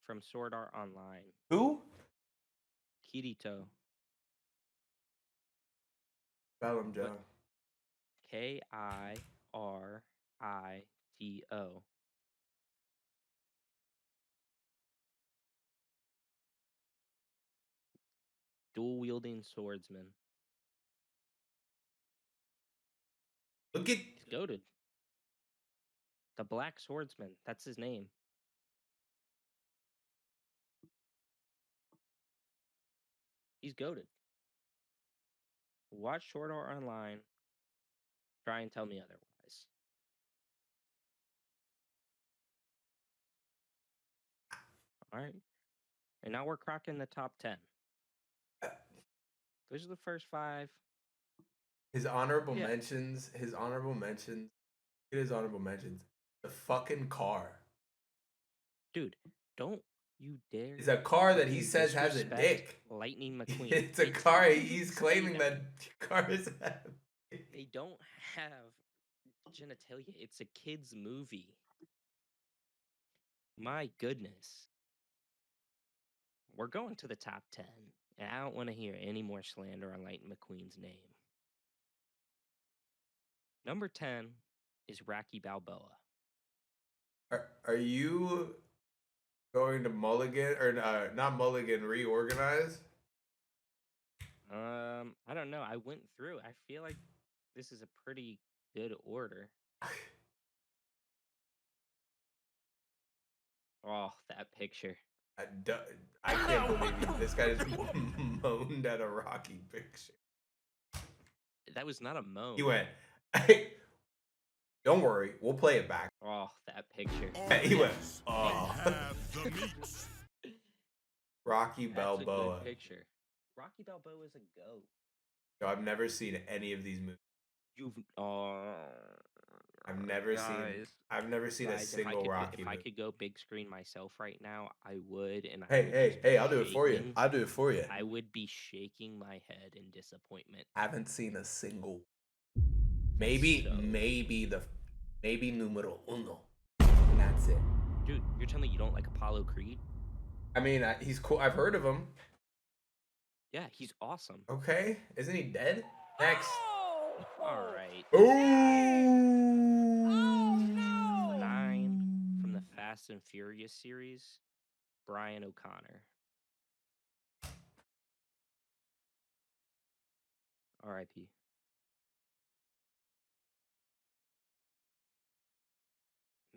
from Sword Art Online. Who? Kirito. Spell him, Joe. Kirito. Dual wielding swordsman. Look at He's goaded. The Black Swordsman. That's his name. He's goaded. Watch Sword Art Online. Try and tell me otherwise. All right. And now we're cracking the top 10. Those are the first 5. his honorable Yeah. mentions. His honorable mentions. Look at his honorable mentions. The fucking car. Dude, don't you dare. It's a car that he you says has a disrespect dick. Lightning McQueen. It's a car. He's claiming that cars have. They don't have genitalia. It's a kid's movie. My goodness. We're going to the top 10. And I don't want to hear any more slander on Lightning McQueen's name. Number 10 is Rocky Balboa. Are you going to Mulligan or not Mulligan? Reorganize? I don't know. I went through. I feel like this is a pretty good order. Oh, that picture. I can't believe this guy just moaned at a Rocky picture. That was not a moan. He went, "Don't worry, we'll play it back." Oh, that picture. He went, "Oh." Rocky That's a Balboa. good picture. Rocky Balboa is a goat. Yo, I've never seen any of these movies. You've I've never seen. I've never seen a guys, single Rocky if I movie. could go big screen myself right now, I would. And I Hey, would hey, just hey! be I'll do it for you. shaking. I'll do it for you. I would be shaking my head in disappointment. Haven't seen a single. Maybe numero uno, and that's it. Dude, you're telling me you don't like Apollo Creed? I mean, he's cool. I've heard of him. Yeah, he's awesome. Okay, isn't he dead? Next. All right. Ooh. 9 from the Fast and Furious series. Brian O'Connor. R.I.P.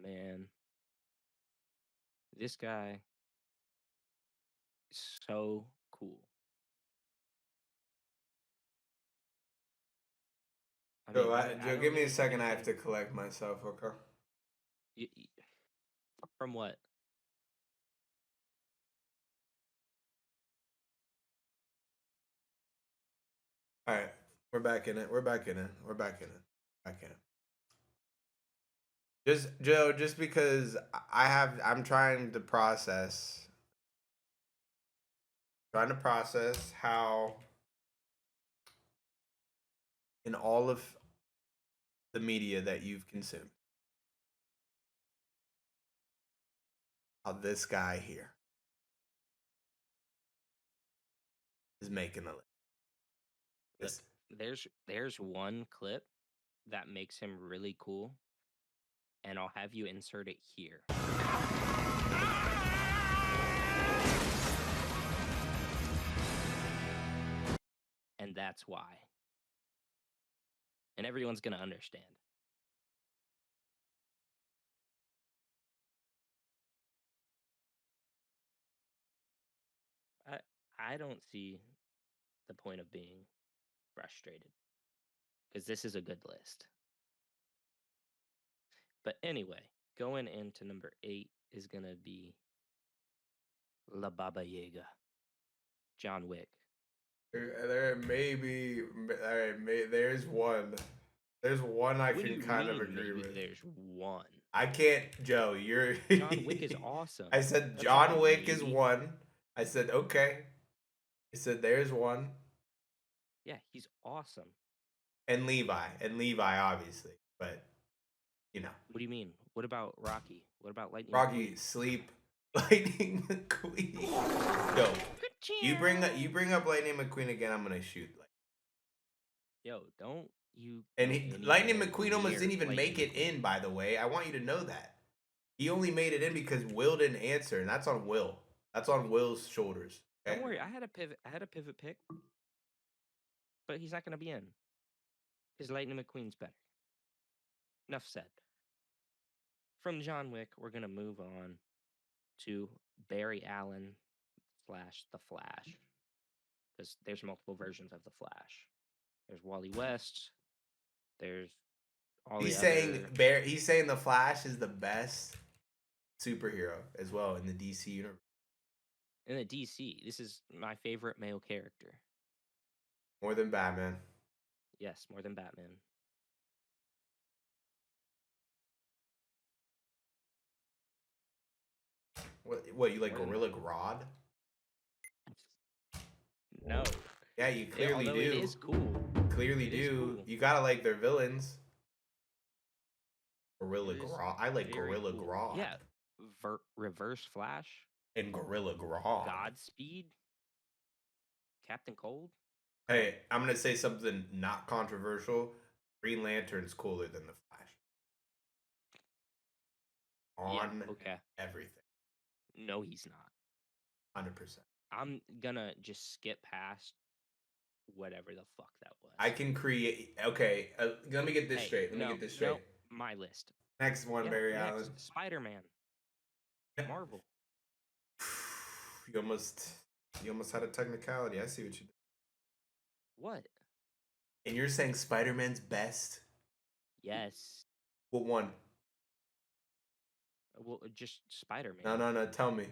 Man, this guy is so cool. I mean, I Joe, don't give me a even have second. I have to anything. collect myself. Okay. From what? All right. We're back in it. We're back in it. We're back in it. Back in it. Just Joe, just because I'm trying to process how in all of the media that you've consumed, how this guy here is making a list. Look, This there's one clip that makes him really cool, and I'll have you insert it here. And that's why. And everyone's gonna understand. I I don't see the point of being frustrated because this is a good list. But anyway, going into number 8 is gonna be La Baba Yaga, John Wick. there may be all right, there's one. There's one I What do can you kind of mean? agree Maybe with. there's one. I can't, Joe. You're. John Wick is awesome. I said That's not a John Wick is maybe. one. I said okay. I said there's one, Yeah, he's awesome. and Levi obviously, but you know, What do you mean? What about Rocky? What about Lightning Rocky McQueen? sleep, Lightning McQueen. Yo, you bring up Lightning McQueen again, I'm gonna shoot. Like, Yo, don't you and go Lightning anywhere McQueen almost near didn't even Lightning make it McQueen. in. By the way, I want you to know that he only made it in because Will didn't answer, and that's on Will. That's on Will's shoulders. Don't Okay. worry, I had a pivot. I had a pivot pick, but he's not gonna be in because Lightning McQueen's better. Enough said. From John Wick, we're gonna move on to Barry Allen slash the Flash because there's multiple versions of the Flash. There's Wally West. There's all the other He's saying the Flash is the best superhero as well in the DC universe. in the DC. This is my favorite male character. More than Batman. Yes, more than Batman. What you like More than Gorilla Batman. Grodd? No. Yeah, you clearly Although do. it is cool. Clearly It is do. cool. You gotta like their villains. Gorilla It is Grodd. I like very Gorilla cool. Grodd. Yeah. Reverse Flash. And Gorilla Grodd. Godspeed. Captain Cold. Hey, I'm gonna say something not controversial. Green Lantern's cooler than the Flash. On Yeah, okay. everything. No, he's not. 100%. I'm gonna just skip past whatever the fuck that was. I can create. Okay, let me get this straight. Let me get this straight. No, my list. Next one, Barry Allen. Spider-Man. Marvel. You almost had a technicality. I see what you did. What? And you're saying Spider-Man's best? Yes. What one? Well, just Spider-Man. No. Tell me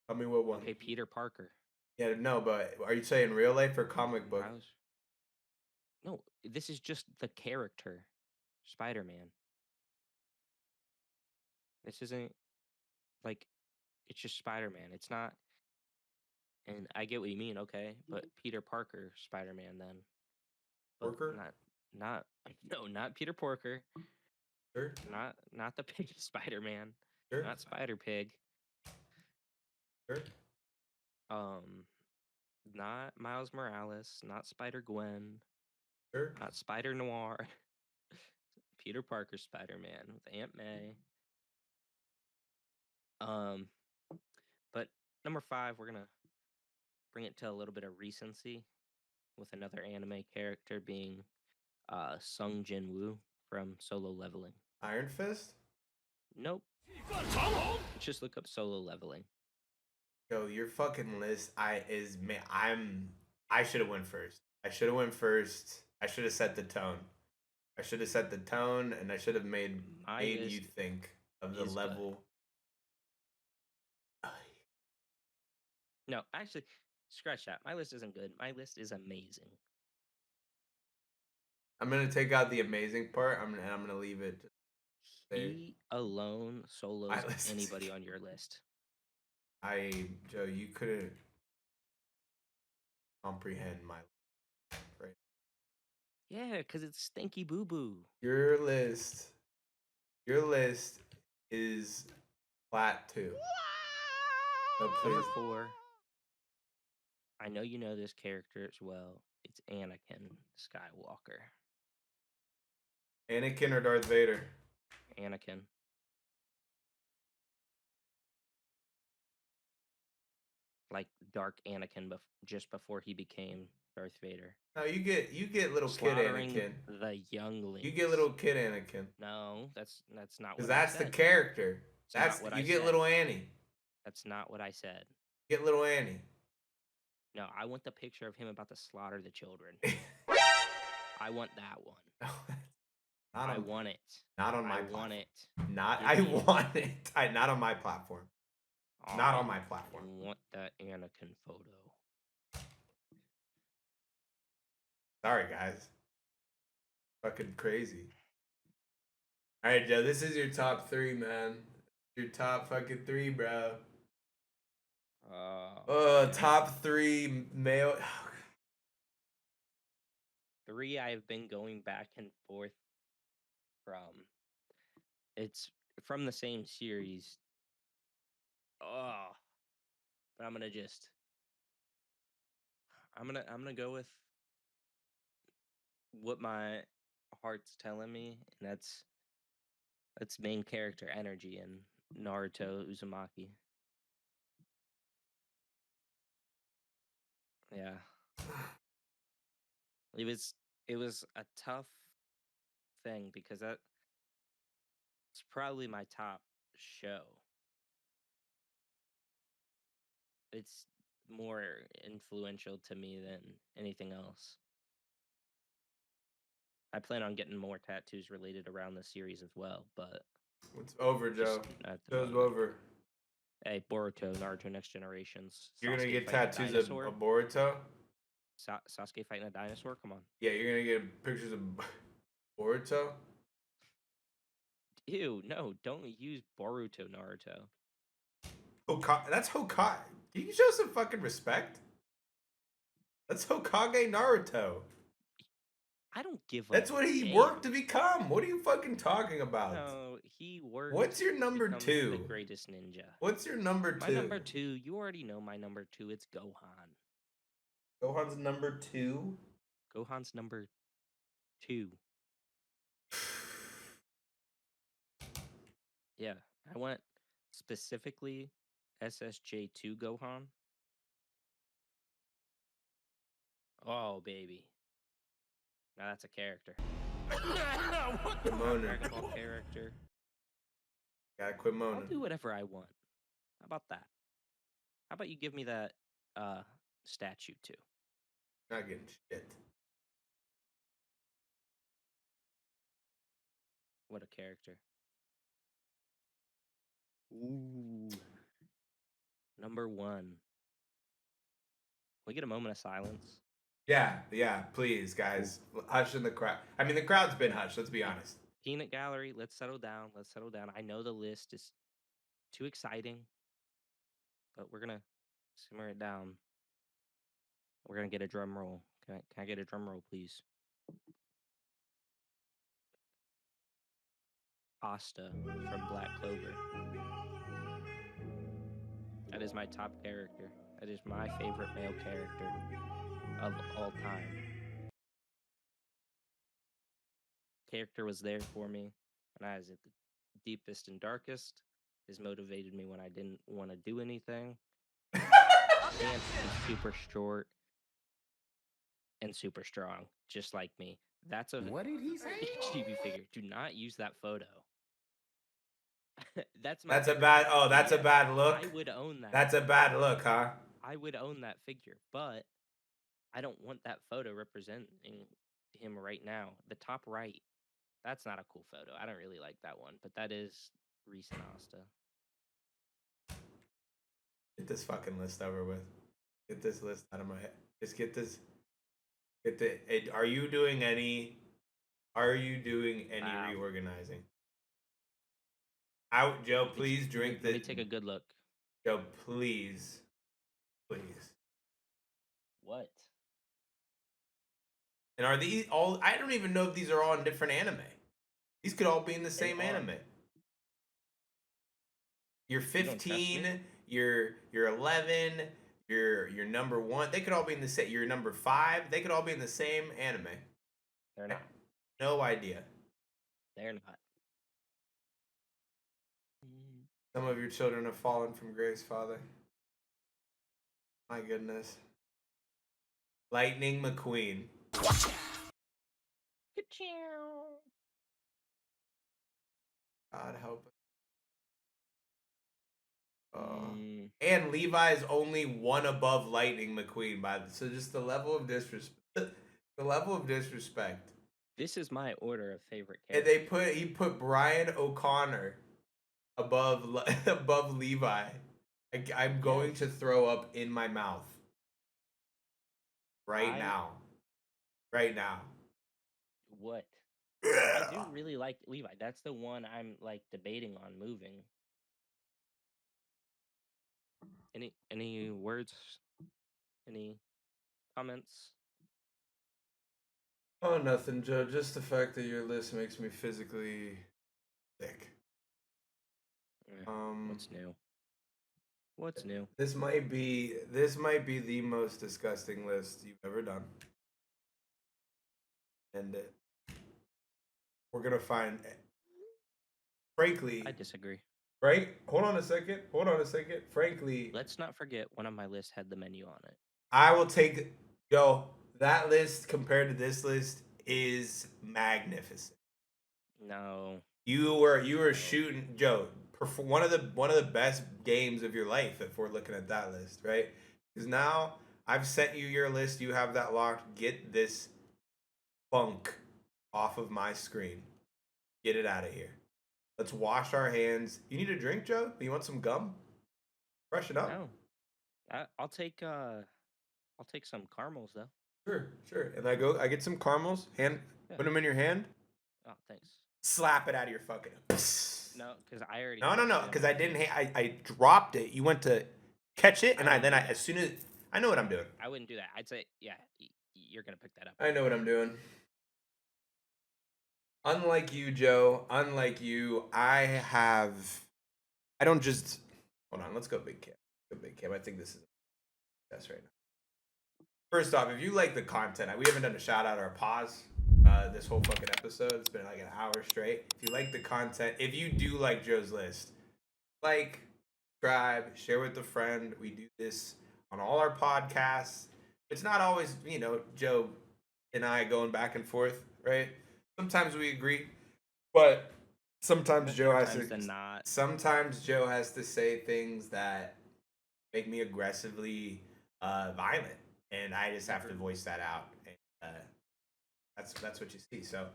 what one. Okay, Peter Parker. Yeah, no, but are you saying real life or comic book? No, this is just the character, Spider-Man. This isn't like it's just Spider-Man. It's not. And I get what you mean, okay, but Peter Parker, Spider-Man, then. But Porker? not no, not Peter Porker. Sure. Not the pig Spider-Man. Sure. Not Spider Pig. Sure. Not Miles Morales. Not Spider Gwen. Sure. Not Spider Noir. Peter Parker Spider-Man with Aunt May. But Number 5, we're gonna bring it to a little bit of recency with another anime character being Sung Jin Woo from Solo Leveling. Iron Fist? Nope. Just look up Solo Leveling. Yo, your fucking list I should have went first. I should have went first. I should have set the tone. I should have set the tone and I should have made My you list think of the is good. level. No, actually, scratch that. My list isn't good. My list is amazing. I'm gonna take out the amazing part. I'm gonna leave it there. He alone solos list is anybody good. on your list. Joe, you couldn't comprehend my right. Yeah, because it's stinky boo boo. Your list is flat too. So Number please. 4, I know you know this character as well. It's Anakin Skywalker. Anakin or Darth Vader? Anakin. Like dark Anakin just before he became Darth Vader. No, you get little kid Slaughtering Anakin. the younglings. You get little kid Anakin. No, that's not Because what I that's said. the character. It's not what you I get said. little Annie. That's not what I said. Get little Annie. No, I want the picture of him about to slaughter the children. I want that one. I want it. Not on my I platform. want it. Not Give I me it. want it. Not on my platform. Not on my platform. I want that Anakin photo. Sorry, guys. Fucking crazy. All right, Joe. This is your top 3, man. Your top fucking 3, bro. Top 3 male. 3 I've been going back and forth from. It's from the same series. Oh, but I'm gonna go with what my heart's telling me, and that's main character energy in Naruto Uzumaki. Yeah. It was a tough thing because it's probably my top show. It's more influential to me than anything else. I plan on getting more tattoos related around the series as well, but It's over, Joe. just at the Show's moment. over. Hey, Boruto, Naruto Next Generations. You're gonna Sasuke get fighting a tattoos of dinosaur. Boruto? Sasuke fighting a dinosaur? Come on. Yeah, you're gonna get pictures of Boruto? Ew, no, don't use Boruto Naruto. That's Hokage. Can you show some fucking respect? That's Hokage Naruto. I don't give a That's what he damn. worked to become. What are you fucking talking about? No, he worked. What's your number to become 2? The greatest ninja. What's your number 2? My number 2, you already know my number 2. It's Gohan. Gohan's number 2? Gohan's number 2. Yeah, I went specifically SSJ2 Gohan. Oh, baby. Now that's a character. Quit moaning. Dragon Ball character. Gotta quit I'll moaning. do whatever I want. How about that? How about you give me that statue too? Not getting shit. What a character. Ooh. Number 1. Can we get a moment of silence? Yeah, please, guys. Hush in the crowd. I mean, the crowd's been hushed, let's be honest. Peanut Gallery, let's settle down. Let's settle down. I know the list is too exciting, but we're going to simmer it down. We're going to get a drum roll. Can I get a drum roll, please? Asta from Black Clover. That is my top character. That is my favorite male character of all time. Character was there for me when I was at the deepest and darkest. Has motivated me when I didn't want to do anything. pants is super short and super strong, just like me. That's a What did he say? chibi figure. Do not use that photo. That's my That's a favorite bad. figure. Oh, And that's a yes, bad I look. would own that. That's a bad look, huh? I would own that figure, but I don't want that photo representing him right now. The top right, that's not a cool photo. I don't really like that one, but that is recent Asta. Get this fucking list over with. Get this list out of my head. Just get this. Get the. Are you doing any? Are you doing any Wow. reorganizing? Out, Joe. Please drink Let me this. take a good look. Joe, please, please. What? And are these all? I don't even know if these are all in different anime. These could all be in the same are. anime. You're You don't trust me? 15. You're 11. You're number 1. They could all be in the same. You're number 5. They could all be in the same anime. They're not. No idea. They're not. Some of your children have fallen from grace, Father. My goodness. Lightning McQueen. God help us. And Levi is only 1 above Lightning McQueen, so just the level of disrespect. The level of disrespect. This is my order of favorite And characters. he put Brian O'Connor above above Levi. I'm going to throw up in my mouth. Right now. Right now. What? I do really like Levi. That's the one I'm like debating on moving. Any words? Any comments? Oh, nothing, Joe. Just the fact that your list makes me physically sick. What's new? What's new? This might be the most disgusting list you've ever done. And we're gonna find, frankly, I disagree. Frank, hold on a second. Frankly, Let's not forget one of my lists had the menu on it. I will take, yo, that list compared to this list is magnificent. No. You were shooting, Joe, one of the best games of your life if we're looking at that list, right? Because now I've sent you your list, you have that locked. Get this funk off of my screen. Get it out of here. Let's wash our hands. You need a drink, Joe? You want some gum? Freshen up. No. I'll take some caramels though. Sure. And I get some caramels. Put them in your hand. Oh, thanks. Slap it out of your fucking. No, because I already. No. Because I didn't. I dropped it. You went to catch it, and as soon as I know what I'm doing. I wouldn't do that. I'd say, yeah, you're gonna pick that up. I know what I'm doing. Unlike you, Joe. Unlike you, I don't just. Hold on. Let's go big cam. I think this is yes right now. First off, if you like the content, we haven't done a shout out or a pause this whole fucking episode. It's been like an hour straight. If you like the content, if you do like Joe's list, like, subscribe, share with a friend. We do this on all our podcasts. It's not always, Joe and I going back and forth, right? Sometimes we agree, but sometimes Joe has to. Sometimes Joe has to say things that make me aggressively violent, and I just have to voice that out. And that's what you see. So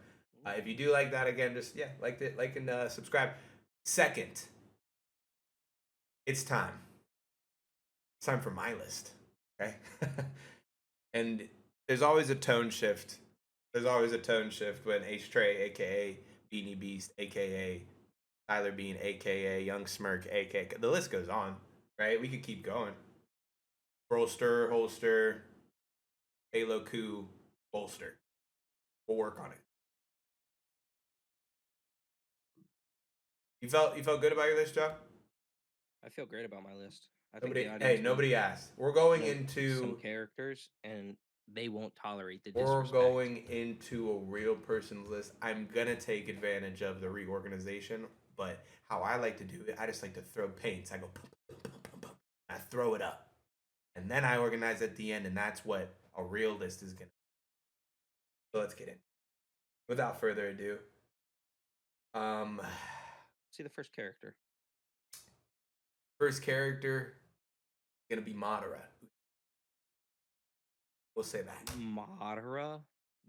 if you do like that, again, just like and subscribe. Second, it's time. It's time for my list. Okay, and there's always a tone shift. When H Trey, aka Beanie Beast, aka Tyler Bean, aka Young Smirk, aka the list goes on. Right, we could keep going. Holster, Tomba-Ku, bolster. We'll work on it. You felt good about your list, Joe? I feel great about my list. Nobody asked. We're going into some characters, and they won't tolerate the We're disrespect. going into a real person's list. I'm gonna take advantage of the reorganization, but how I like to do it, I just like to throw paints. I go, I throw it up. and then I organize at the end, and that's what a real list is gonna. So let's get in. Without further ado, um, See the first character. first character gonna be Madara. We'll say that. Madara?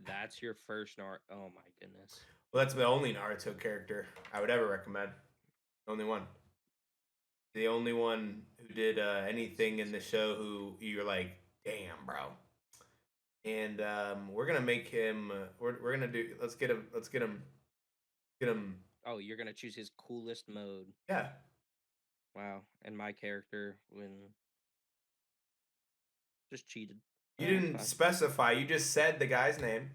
That's your first Oh my goodness. Well, that's the only Naruto character I would ever recommend. The only one. The only one who did anything in the show who you're like, damn, bro. And we're gonna make him. We're gonna do. Let's get him. Let's get him. Get him. Oh, you're gonna choose his coolest mode. Yeah. Wow. And my character when just cheated. You That's didn't fine. specify. You just said the guy's name,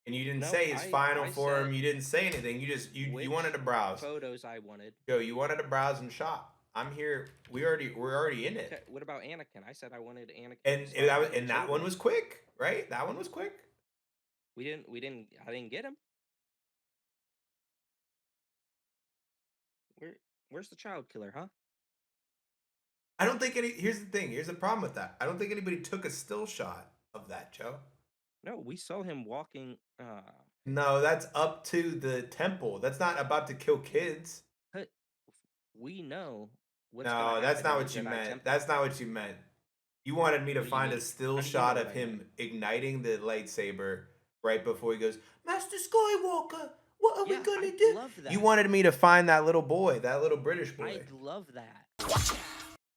and you didn't No, say his final I form. said You didn't say anything. You just you wanted to which browse. photos I wanted. Joe, you wanted to browse and shop. I'm here. We're already in Okay, it. what about Anakin? I said I wanted Anakin. And so I and that showed one him. was quick, right? That one was quick. I didn't get him. Where's the child killer, huh? I don't think any. Here's the thing. Here's the problem with that. I don't think anybody took a still shot of that, Joe. No, we saw him walking No, that's up to the temple. That's not about to kill kids. but we know what's gonna No, that's happen not in the what you Jedi meant. Temple. That's not what you meant. You wanted me to What do you find a mean? still How do you know shot what of I meant? him igniting the lightsaber right before he goes, Master Skywalker, what are we Yeah, gonna I'd do? love that. You wanted me to find that little boy, that little British boy. I'd love that.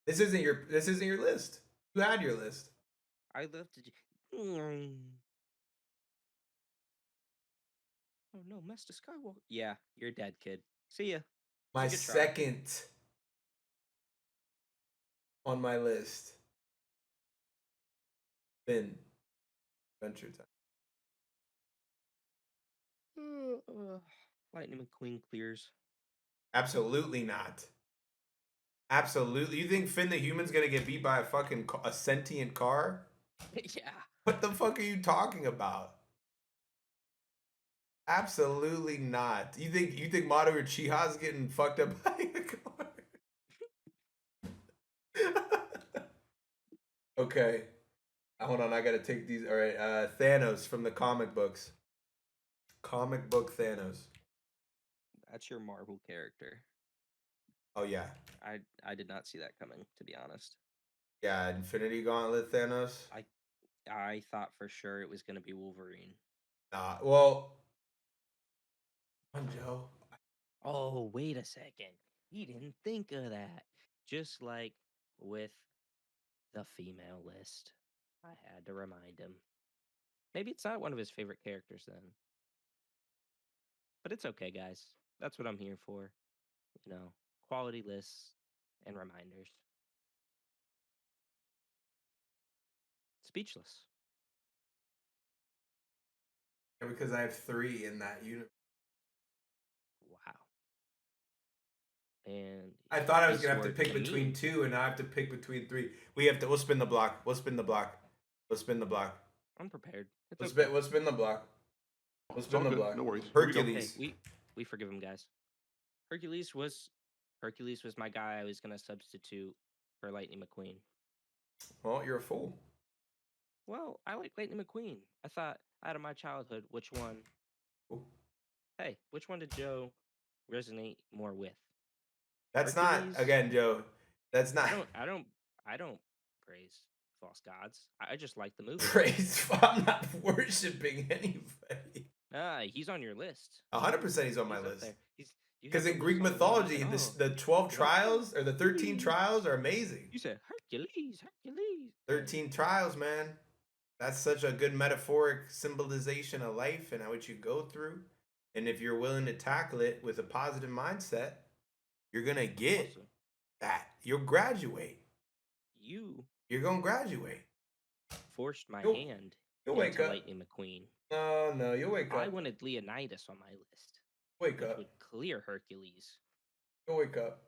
This isn't your list. You had your list. I'd love to Oh no, Master Skywalker. Yeah, you're dead, kid. See ya. It's My a good try. second on my list. Finn. Adventure Time. Lightning McQueen clears. Absolutely not. Absolutely. You think Finn the human's gonna get beat by a fucking a sentient car? Yeah. What the fuck are you talking about? Absolutely not. You think Maru Uchiha's getting fucked up by a car? Okay. Hold on, I gotta take these. All right, Thanos from the comic books. Comic book Thanos. That's your Marvel character. Oh yeah, I did not see that coming, to be honest. yeah. Infinity Gauntlet Thanos. I thought for sure it was gonna be Wolverine. Nah. Well, come on, Joe. Oh, wait a second. He didn't think of that. Just like with the female list. I had to remind him. Maybe it's not one of his favorite characters then. But it's okay, guys. That's what I'm here for. Quality lists and reminders. Speechless. Because I have 3 in that universe. Wow. And I thought I was this gonna have to worked pick to between me. 2, and now I have to pick between 3. We'll spin the block. We'll spin the block. We'll spin the block. I'm prepared. It's We'll okay. spin. We'll spin the block. We'll It's all spin the good. block. No worries. Here we go. Hercules. Hey, we forgive him, guys. Hercules was my guy I was gonna substitute for Lightning McQueen. Well, you're a fool. Well, I like Lightning McQueen. I thought out of my childhood, which one? Cool. Hey, which one did Joe resonate more with? That's Hercules? not again, Joe. That's not I don't praise false gods. I just like the movie. praise. I'm not worshiping anybody. He's on your list. 100% he's on my He's up list. there. You Because have in the Greek list on the one mythology, you said, the 12 you know, trials or the 13 Hercules. trials are amazing. You said Hercules. 13 trials, man. That's such a good metaphoric symbolization of life and what you go through. And if you're willing to tackle it with a positive mindset, you're going to get Awesome. that. You'll graduate. You're going to graduate. Forced my You'll hand wake into up. Lightning McQueen. No, you'll wake up. I wanted Leonidas on my list, Wake which up. would clear Hercules. You'll wake up.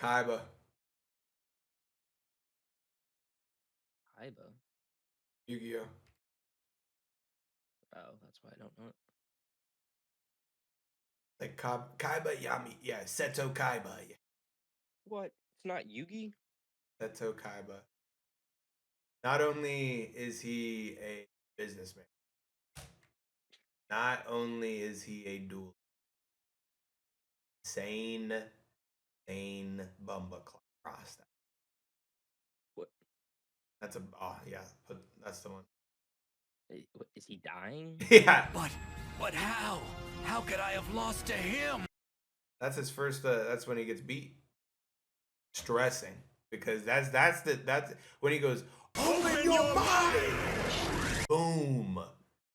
Kaiba. Kaiba. Yu-Gi-Oh. Oh, that's why I don't know it. Like Kaiba Yami. Yeah, Seto Kaiba. Yeah. What? It's not Yugi. Seto Kaiba. Not only is he a businessman, not only is he a duel, sane, sane Bumba cross that. What That's a yeah, that's the one. is he dying? Yeah, But how? How could I have lost to him? that's his first. That's when he gets beat. Stressing because that's when he goes, open your mind. Boom.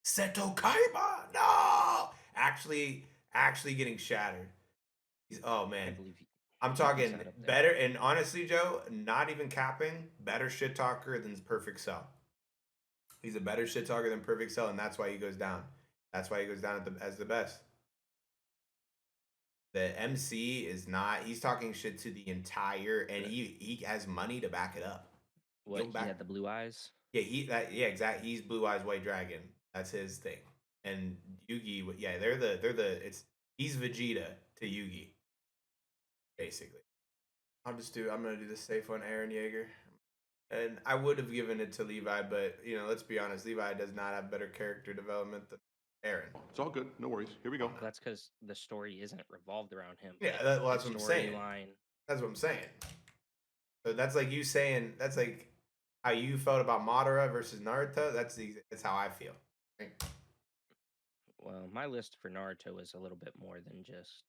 Seto Kaiba. No. Actually getting shattered. Oh I man. believe I'm Yugi's talking not up there. better, and honestly, Joe, not even capping, better shit talker than Perfect Cell. He's a better shit talker than Perfect Cell, and that's why he goes down. That's why he goes down as the best. The MC is not. He's talking shit to the entire, and he has money to back it up. What, he had the blue eyes? Yeah, exactly. He's Blue Eyes White Dragon. That's his thing. And Yugi, yeah, he's Vegeta to Yugi, basically. I'm gonna do the safe on Aaron Yeager. And I would have given it to Levi, but let's be honest, Levi does not have better character development than Aaron. It's all good. No worries. Here we go. Well, that's because the story isn't revolved around him. Yeah, but that's his what I'm saying. storyline. That's what I'm saying. So that's like you saying that's like how you felt about Madara versus Naruto. That's how I feel. Right? Well, my list for Naruto is a little bit more than just.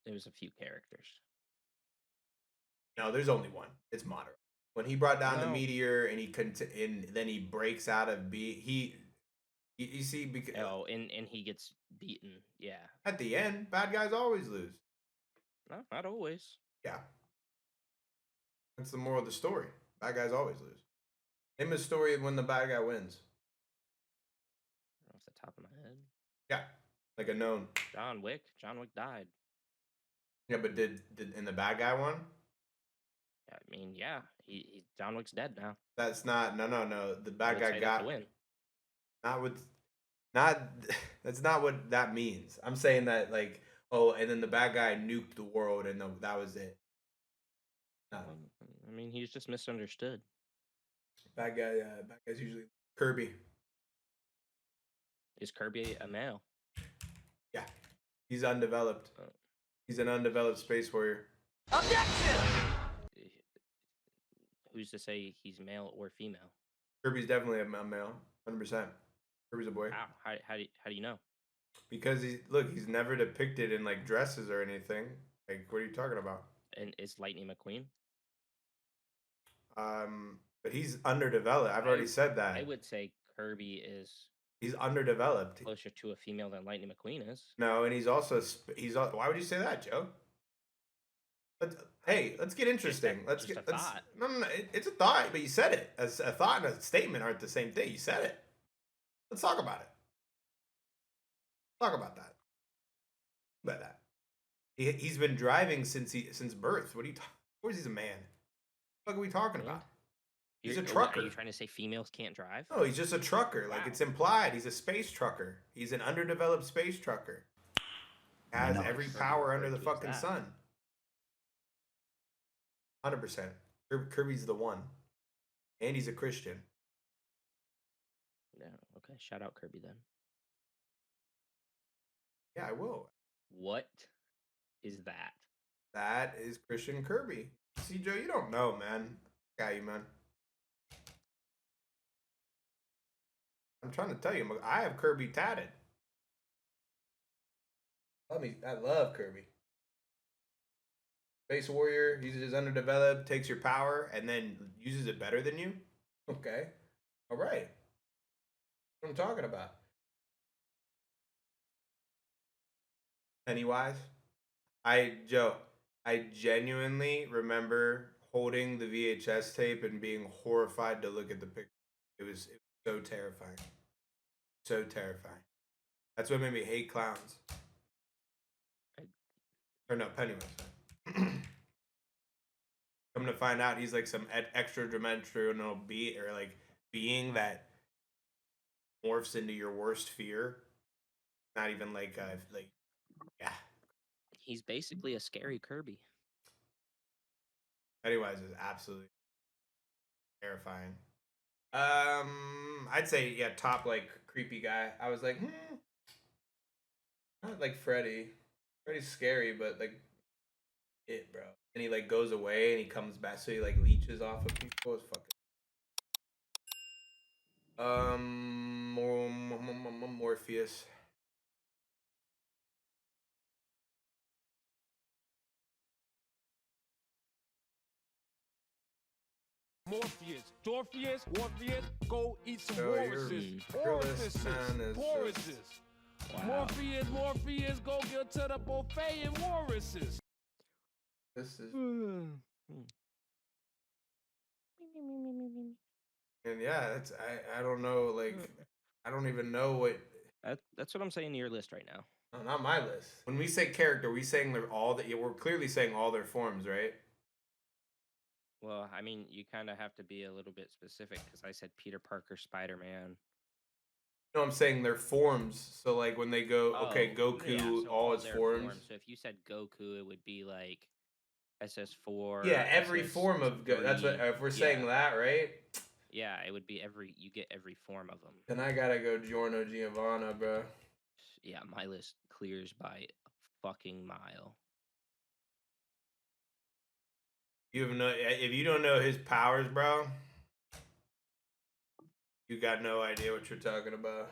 There was a few characters. No, there's only one. It's Madara. When he brought down the No. meteor and and then he breaks out of you see because and he gets beaten. Yeah. at the end, bad guys always lose. No, not always. Yeah. That's the moral of the story. Bad guys always lose. Name a story when the bad guy wins. Off the top of my head. Yeah. Like a known. John Wick. John Wick died. Yeah, but did in the bad guy one? I mean, yeah. He John Wick's dead now. That's not no. The I bad would guy say got that's a win. not with not that's not what that means. I'm saying that like, oh, and then the bad guy nuked the world and that was it. No. I mean, he's just misunderstood. Bad guy's usually Kirby. Is Kirby a male? Yeah. He's undeveloped. He's an undeveloped space warrior. Who's to say he's male or female? Kirby's definitely a male, 100%. Kirby's a boy. How do you know? Because he's never depicted in like dresses or anything. Like, what are you talking about? And is Lightning McQueen? But he's underdeveloped. I've already said that. I would say Kirby is. He's underdeveloped. Closer to a female than Lightning McQueen is. No, and he's also why would you say that, Joe? Hey, let's get interesting. Let's get. No. It's a thought, but you said it. As a thought and a statement aren't the same thing. You said it. Let's talk about it. Talk about that. About that. He's been driving since birth. What are you talking? Of course, he's a man. What are we talking about? He's a trucker. Are you trying to say females can't drive? No, he's just a trucker. Wow. Like it's implied. He's a space trucker. He's an underdeveloped space trucker. Has every power under the fucking sun. 100%. Kirby's the one. And he's a Christian. Yeah, okay. Shout out Kirby then. Yeah, I will. What is that? That is Christian Kirby. See, Joe, you don't know, man. Got you, man. I'm trying to tell you, I have Kirby tatted. I love Kirby. Space Warrior, uses underdeveloped, takes your power, and then uses it better than you? Okay. All right. What I'm talking about. Pennywise? Joe, I genuinely remember holding the VHS tape and being horrified to look at the picture. It was so terrifying. So terrifying. That's what made me hate clowns. Or no, Pennywise. Come to find out, he's like some extra dimensional being that morphs into your worst fear. Not even yeah. He's basically a scary Kirby. Pennywise is absolutely terrifying. I'd say yeah, top like creepy guy. I was like, not like Freddy. Freddy's scary, but like it, bro. And he like goes away and he comes back, so he like leeches off of people. It's fucking. Morpheus. Morpheus, go eat some So orifices. your list, man, is just Orifices. Wow. Morpheus, go get to the buffet and orifices. this is Hmm. and yeah, that's I don't know like I don't even know what. That's what I'm saying to your list right now. No, not my list. When we say character, we saying they're all that. Yeah, we're clearly saying all their forms, right? Well, I mean, you kind of have to be a little bit specific because I said Peter Parker, Spider-Man. No, I'm saying their forms. So like when they go, okay, Oh, yeah. Goku, So all all its their forms. forms. So if you said Goku, it would be like SS4, Yeah, every form of that's what SS3. if we're saying Yeah, that, right? yeah. It would be you get every form of them. Then I gotta go Giorno Giovanna, bro. Yeah, my list clears by a fucking mile. You have no if you don't know his powers, bro. You got no idea what you're talking about.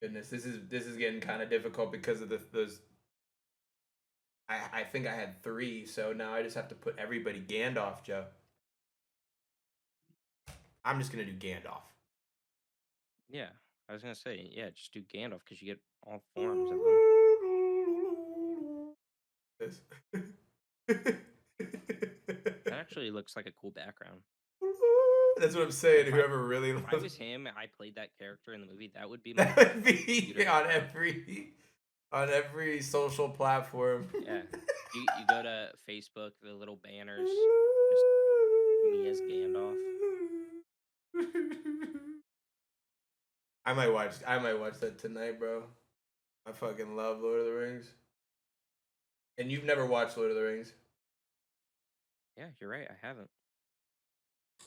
Goodness, this is getting kind of difficult because of those. I think I had three, so now I just have to put everybody Gandalf, Joe. I'm just gonna do Gandalf. Yeah, I was gonna say, yeah, just do Gandalf because you get all forms of them. This. That actually looks like a cool background. That's what I'm saying. If I Whoever really if I loves was him and I played that character in the movie, that would be my that would be computer on background. every social platform. Yeah, you go to Facebook, the little banners, just me as Gandalf. I might watch that tonight, bro. I fucking love Lord of the Rings. And you've never watched Lord of the Rings? Yeah, you're right. I haven't.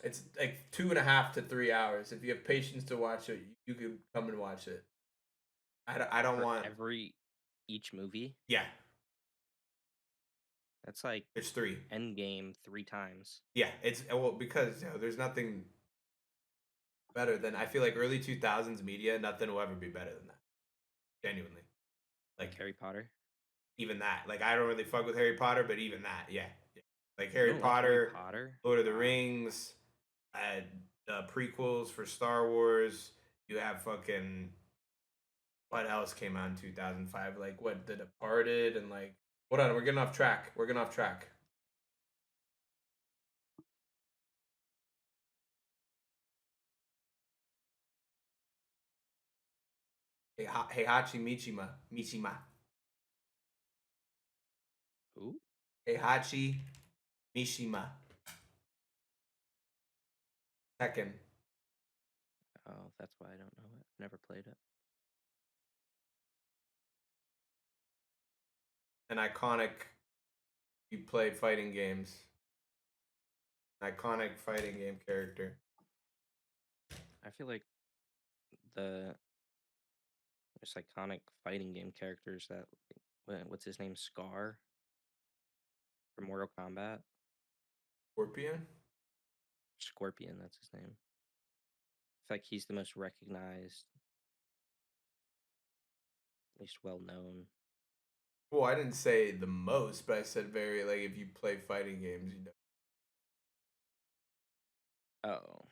It's like 2.5 to 3 hours. If you have patience to watch it, you can come and watch it. I don't For want. each movie. Yeah, That's like it's three. Endgame 3 times. Yeah, it's well because you know, there's nothing better than I feel like early 2000s media. Nothing will ever be better than that. Genuinely, Like like Harry Potter. even that. Like I don't really fuck with Harry Potter, but even that, yeah. Yeah. Like You Harry don't like Harry Potter, Potter? Lord of the Wow. Rings, prequels for Star Wars. You have fucking what else came out in 2005? Like what The Departed and like hold on, we're getting off track. We're getting off track. Heihachi Mishima. Who? Heihachi Mishima. Tekken. Oh, that's why I don't know it. Never played it. An iconic you play fighting games. Iconic fighting game character. I feel like the most iconic fighting game characters that what's his name? Scar from Mortal Kombat. Scorpion? Scorpion, that's his name. I feel like he's the most recognized, at least well known. Well, I didn't say the most, but I said very like if you play fighting games, you know. Oh,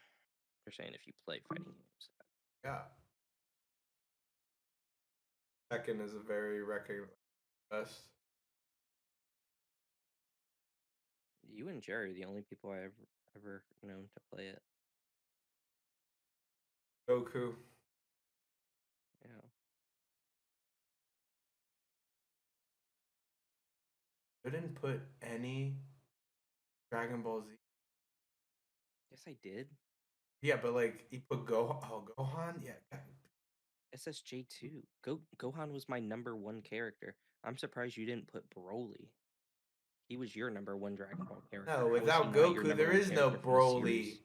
you're saying if you play fighting games. Yeah. Second is a very recognized best. You and Jerry are the only people I ever known to play it. Goku. Yeah. I didn't put any Dragon Ball Z. Yes, I did. Yeah, but like he put Gohan. Yeah. SSJ2. Gohan was my number one character. I'm surprised you didn't put Broly. He was your number one Dragon Ball character. No, How is he without not your Goku, number there one is no character from the Broly. series?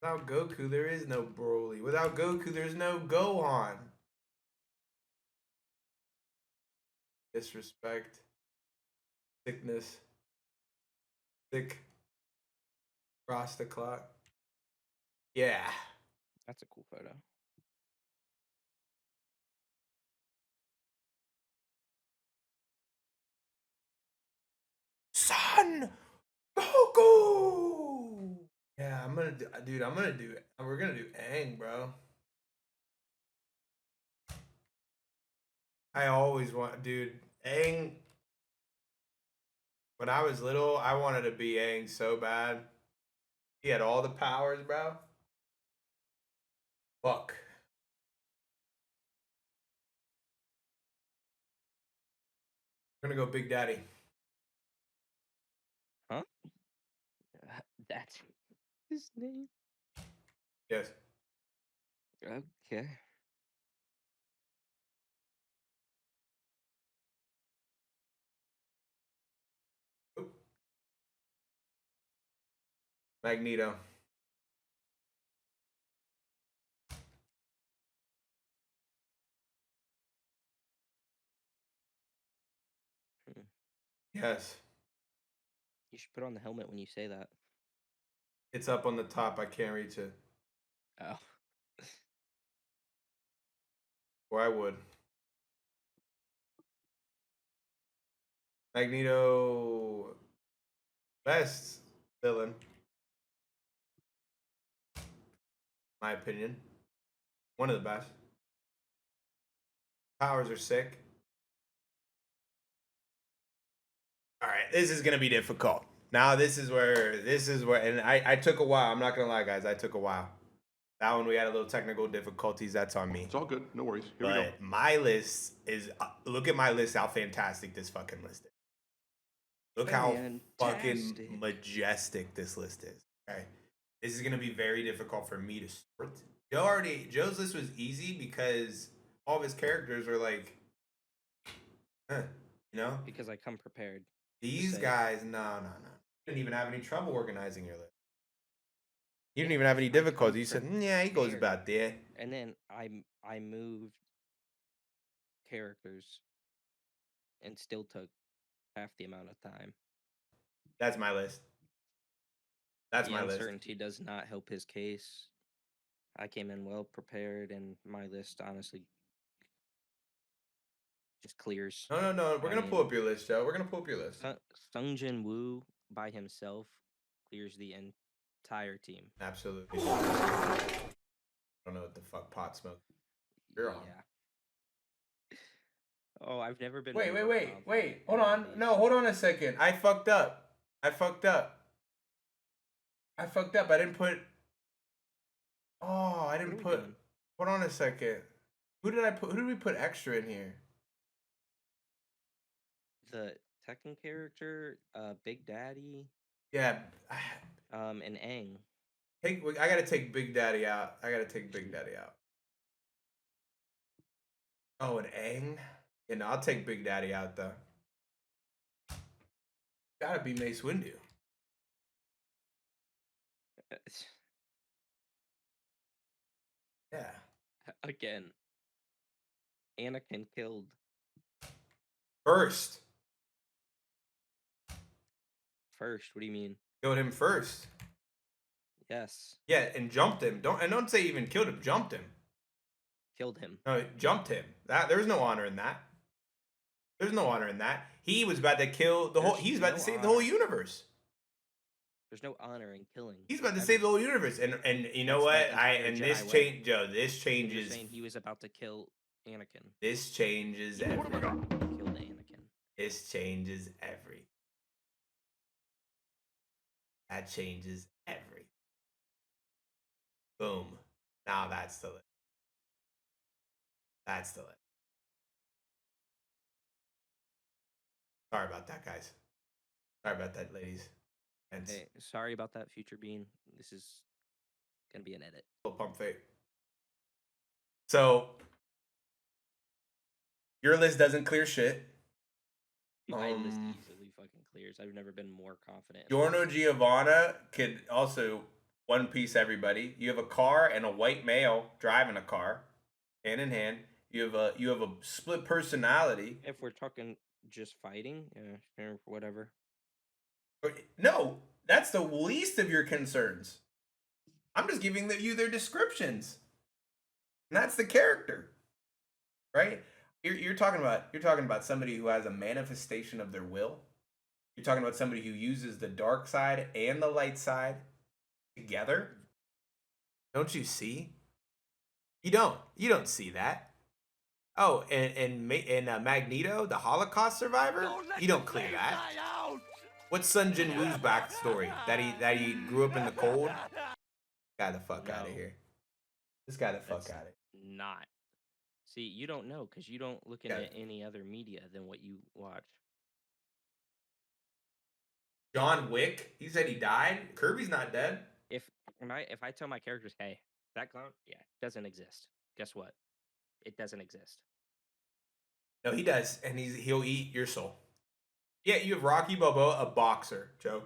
Without Goku, there is no Broly. Without Goku, there's no Gohan. Disrespect. Sickness. Sick. Rasta clock. Yeah. That's a cool photo. Son Goku. Yeah, I'm gonna do, dude. I'm gonna do it. We're gonna do Aang, bro. I always want, dude. Aang. When I was little, I wanted to be Aang so bad. He had all the powers, bro. Fuck. We're gonna go Big Daddy. Huh? That's his name. Yes. Okay. Magneto. Hmm. Yes. You should put on the helmet when you say that. It's up on the top. I can't reach it. Oh. Or I would. Magneto. Best villain. My opinion. One of the best. Powers are sick. All right, this is gonna be difficult. Now this is where, and I took a while. I'm not gonna lie, guys. I took a while. That one we had a little technical difficulties. That's on me. It's all good. No worries. Here we go. But my list is look at my list. How fantastic this fucking list is. Look how fucking Fantastic. majestic this list is. Okay, this is gonna be very difficult for me to sort. Joe's list was easy because all of his characters are like, you know. Because I come prepared. These say. guys, no. You didn't even have any trouble organizing your list. You didn't Yeah, even have any I come difficulty. You said, yeah, he goes prepared. about there. And then I moved characters and still took half the amount of time. That's my list. That's The my list. uncertainty does not help his case. I came in well prepared, and my list honestly just clears. No. We're gonna pull up your list, Joe. We're gonna pull up your list. Sung Jin Woo by himself clears the entire team. Absolutely. I don't know what the fuck pot smoke you're on. Oh, I've never been. Wait. more confident Hold in on. these. No, hold on a second. I fucked up. I didn't put. Oh, I didn't put. Doing? Hold on a second. Who did I put? Who did we put extra in here? The Tekken character, Big Daddy, Yeah. and Aang. I gotta take Big Daddy out. Oh, and Aang? Yeah, no, I'll take Big Daddy out, though. Gotta be Mace Windu. Yeah. Again, Anakin killed. First. First, what do you mean? Killed him first. Yes. Yeah, and jumped him. Don't say even killed him, jumped him. killed him. No, it jumped him. There's no honor in that. There's no honor in that. He was about to kill the whole. He was about to save the whole universe. There's no honor in killing. He's about to save the whole universe, and you know what? This change, Joe. This changes. You're saying he was about to kill Anakin. This changes everything. Killed Anakin. This changes everything. That changes everything. Boom. Now that's the list. That's the list. Sorry about that, guys. Sorry about that, ladies. Hey, sorry about that, Future Bean. This is gonna be an edit. Pump fake. So your list doesn't clear shit. My list easily fucking clears. I've never been more confident. Giorno Giovanna could also One Piece everybody. You have a car and a white male driving a car, hand in hand. You have a split personality. If we're talking just fighting, or whatever. No, that's the least of your concerns. I'm just giving you their descriptions, and that's the character, right? You're talking about somebody who has a manifestation of their will. You're talking about somebody who uses the dark side and the light side together. Don't you see? You don't see that. Oh, and Magneto, the Holocaust survivor, you don't clear that. What's Sun Jin Woo's backstory? That he grew up in the cold? Guy the fuck out of here. This guy the fuck out of here. Not. See, you don't know because you don't look into any other media than what you watch. John Wick, he said he died. Kirby's not dead. If I tell my characters, hey, that clown, doesn't exist. Guess what? It doesn't exist. No, he does, and he'll eat your soul. Yeah, you have Rocky Balboa, a boxer, Joe.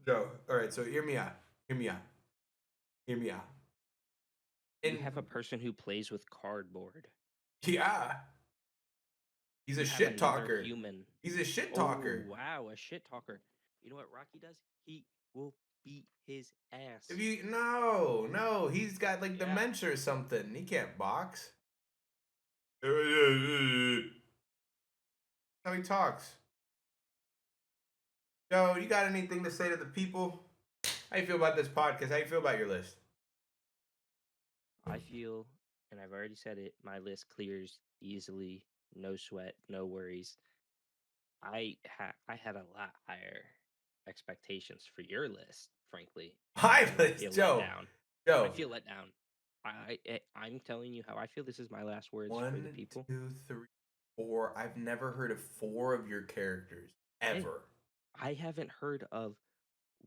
Joe, all right, so hear me out. And you have a person who plays with cardboard. Yeah. He's a shit talker. Human. He's a shit talker. Oh, wow, a shit talker. You know what Rocky does? He will beat his ass. No, he's got like dementia or something. He can't box. That's how he talks. Joe, you got anything to say to the people? How you feel about this podcast? How you feel about your list? I feel, and I've already said it, my list clears easily. No sweat, no worries. I had a lot higher expectations for your list, frankly. My list, Joe. I feel let down. I'm telling you how I feel. This is my last words for the people. 1, 2, 3, 4. I've never heard of 4 of your characters ever. I haven't heard of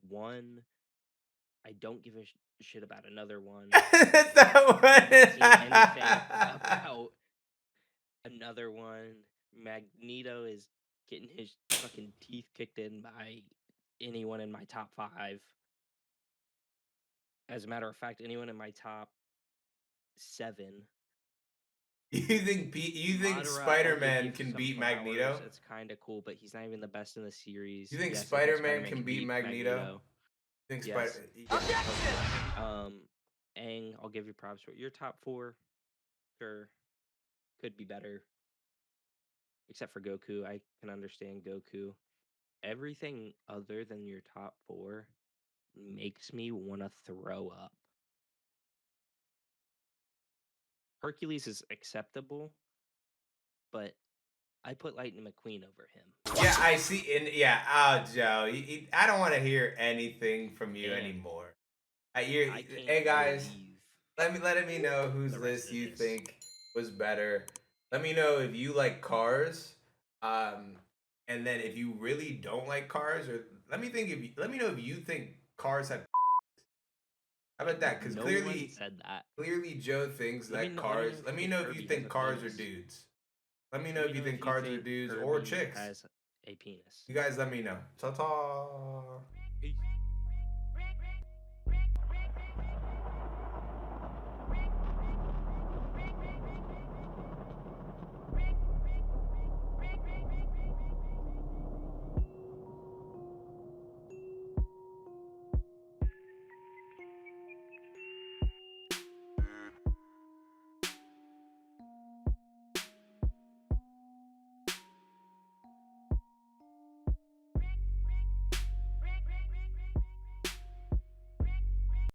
one. I don't give a shit about another one. That's that one. I haven't seen anything about another one. Magneto is getting his fucking teeth kicked in by anyone in my top 5. As a matter of fact, anyone in my top 7. You think Spider-Man can beat Magneto? It's kind of cool, but he's not even the best in the series. You think Spider-Man can beat Magneto? You think yes. Spider-Man? Aang, I'll give you props for your top 4. Sure, could be better. Except for Goku, I can understand Goku. Everything other than your top 4 makes me want to throw up. Hercules is acceptable, but I put Lightning McQueen over him. Yeah, I see. Joe, I don't want to hear anything from you anymore. Hey guys, let me know whose list you think was better. Let me know if you like Cars, and then if you really don't like Cars, or let me know if you think Cars had. How about that? Because clearly said that. Clearly, Joe thinks that Cars. Let me know if you think Cars are dudes. Let me know if you think Cars are dudes or chicks. Has a penis. You guys, let me know. Ta-ta.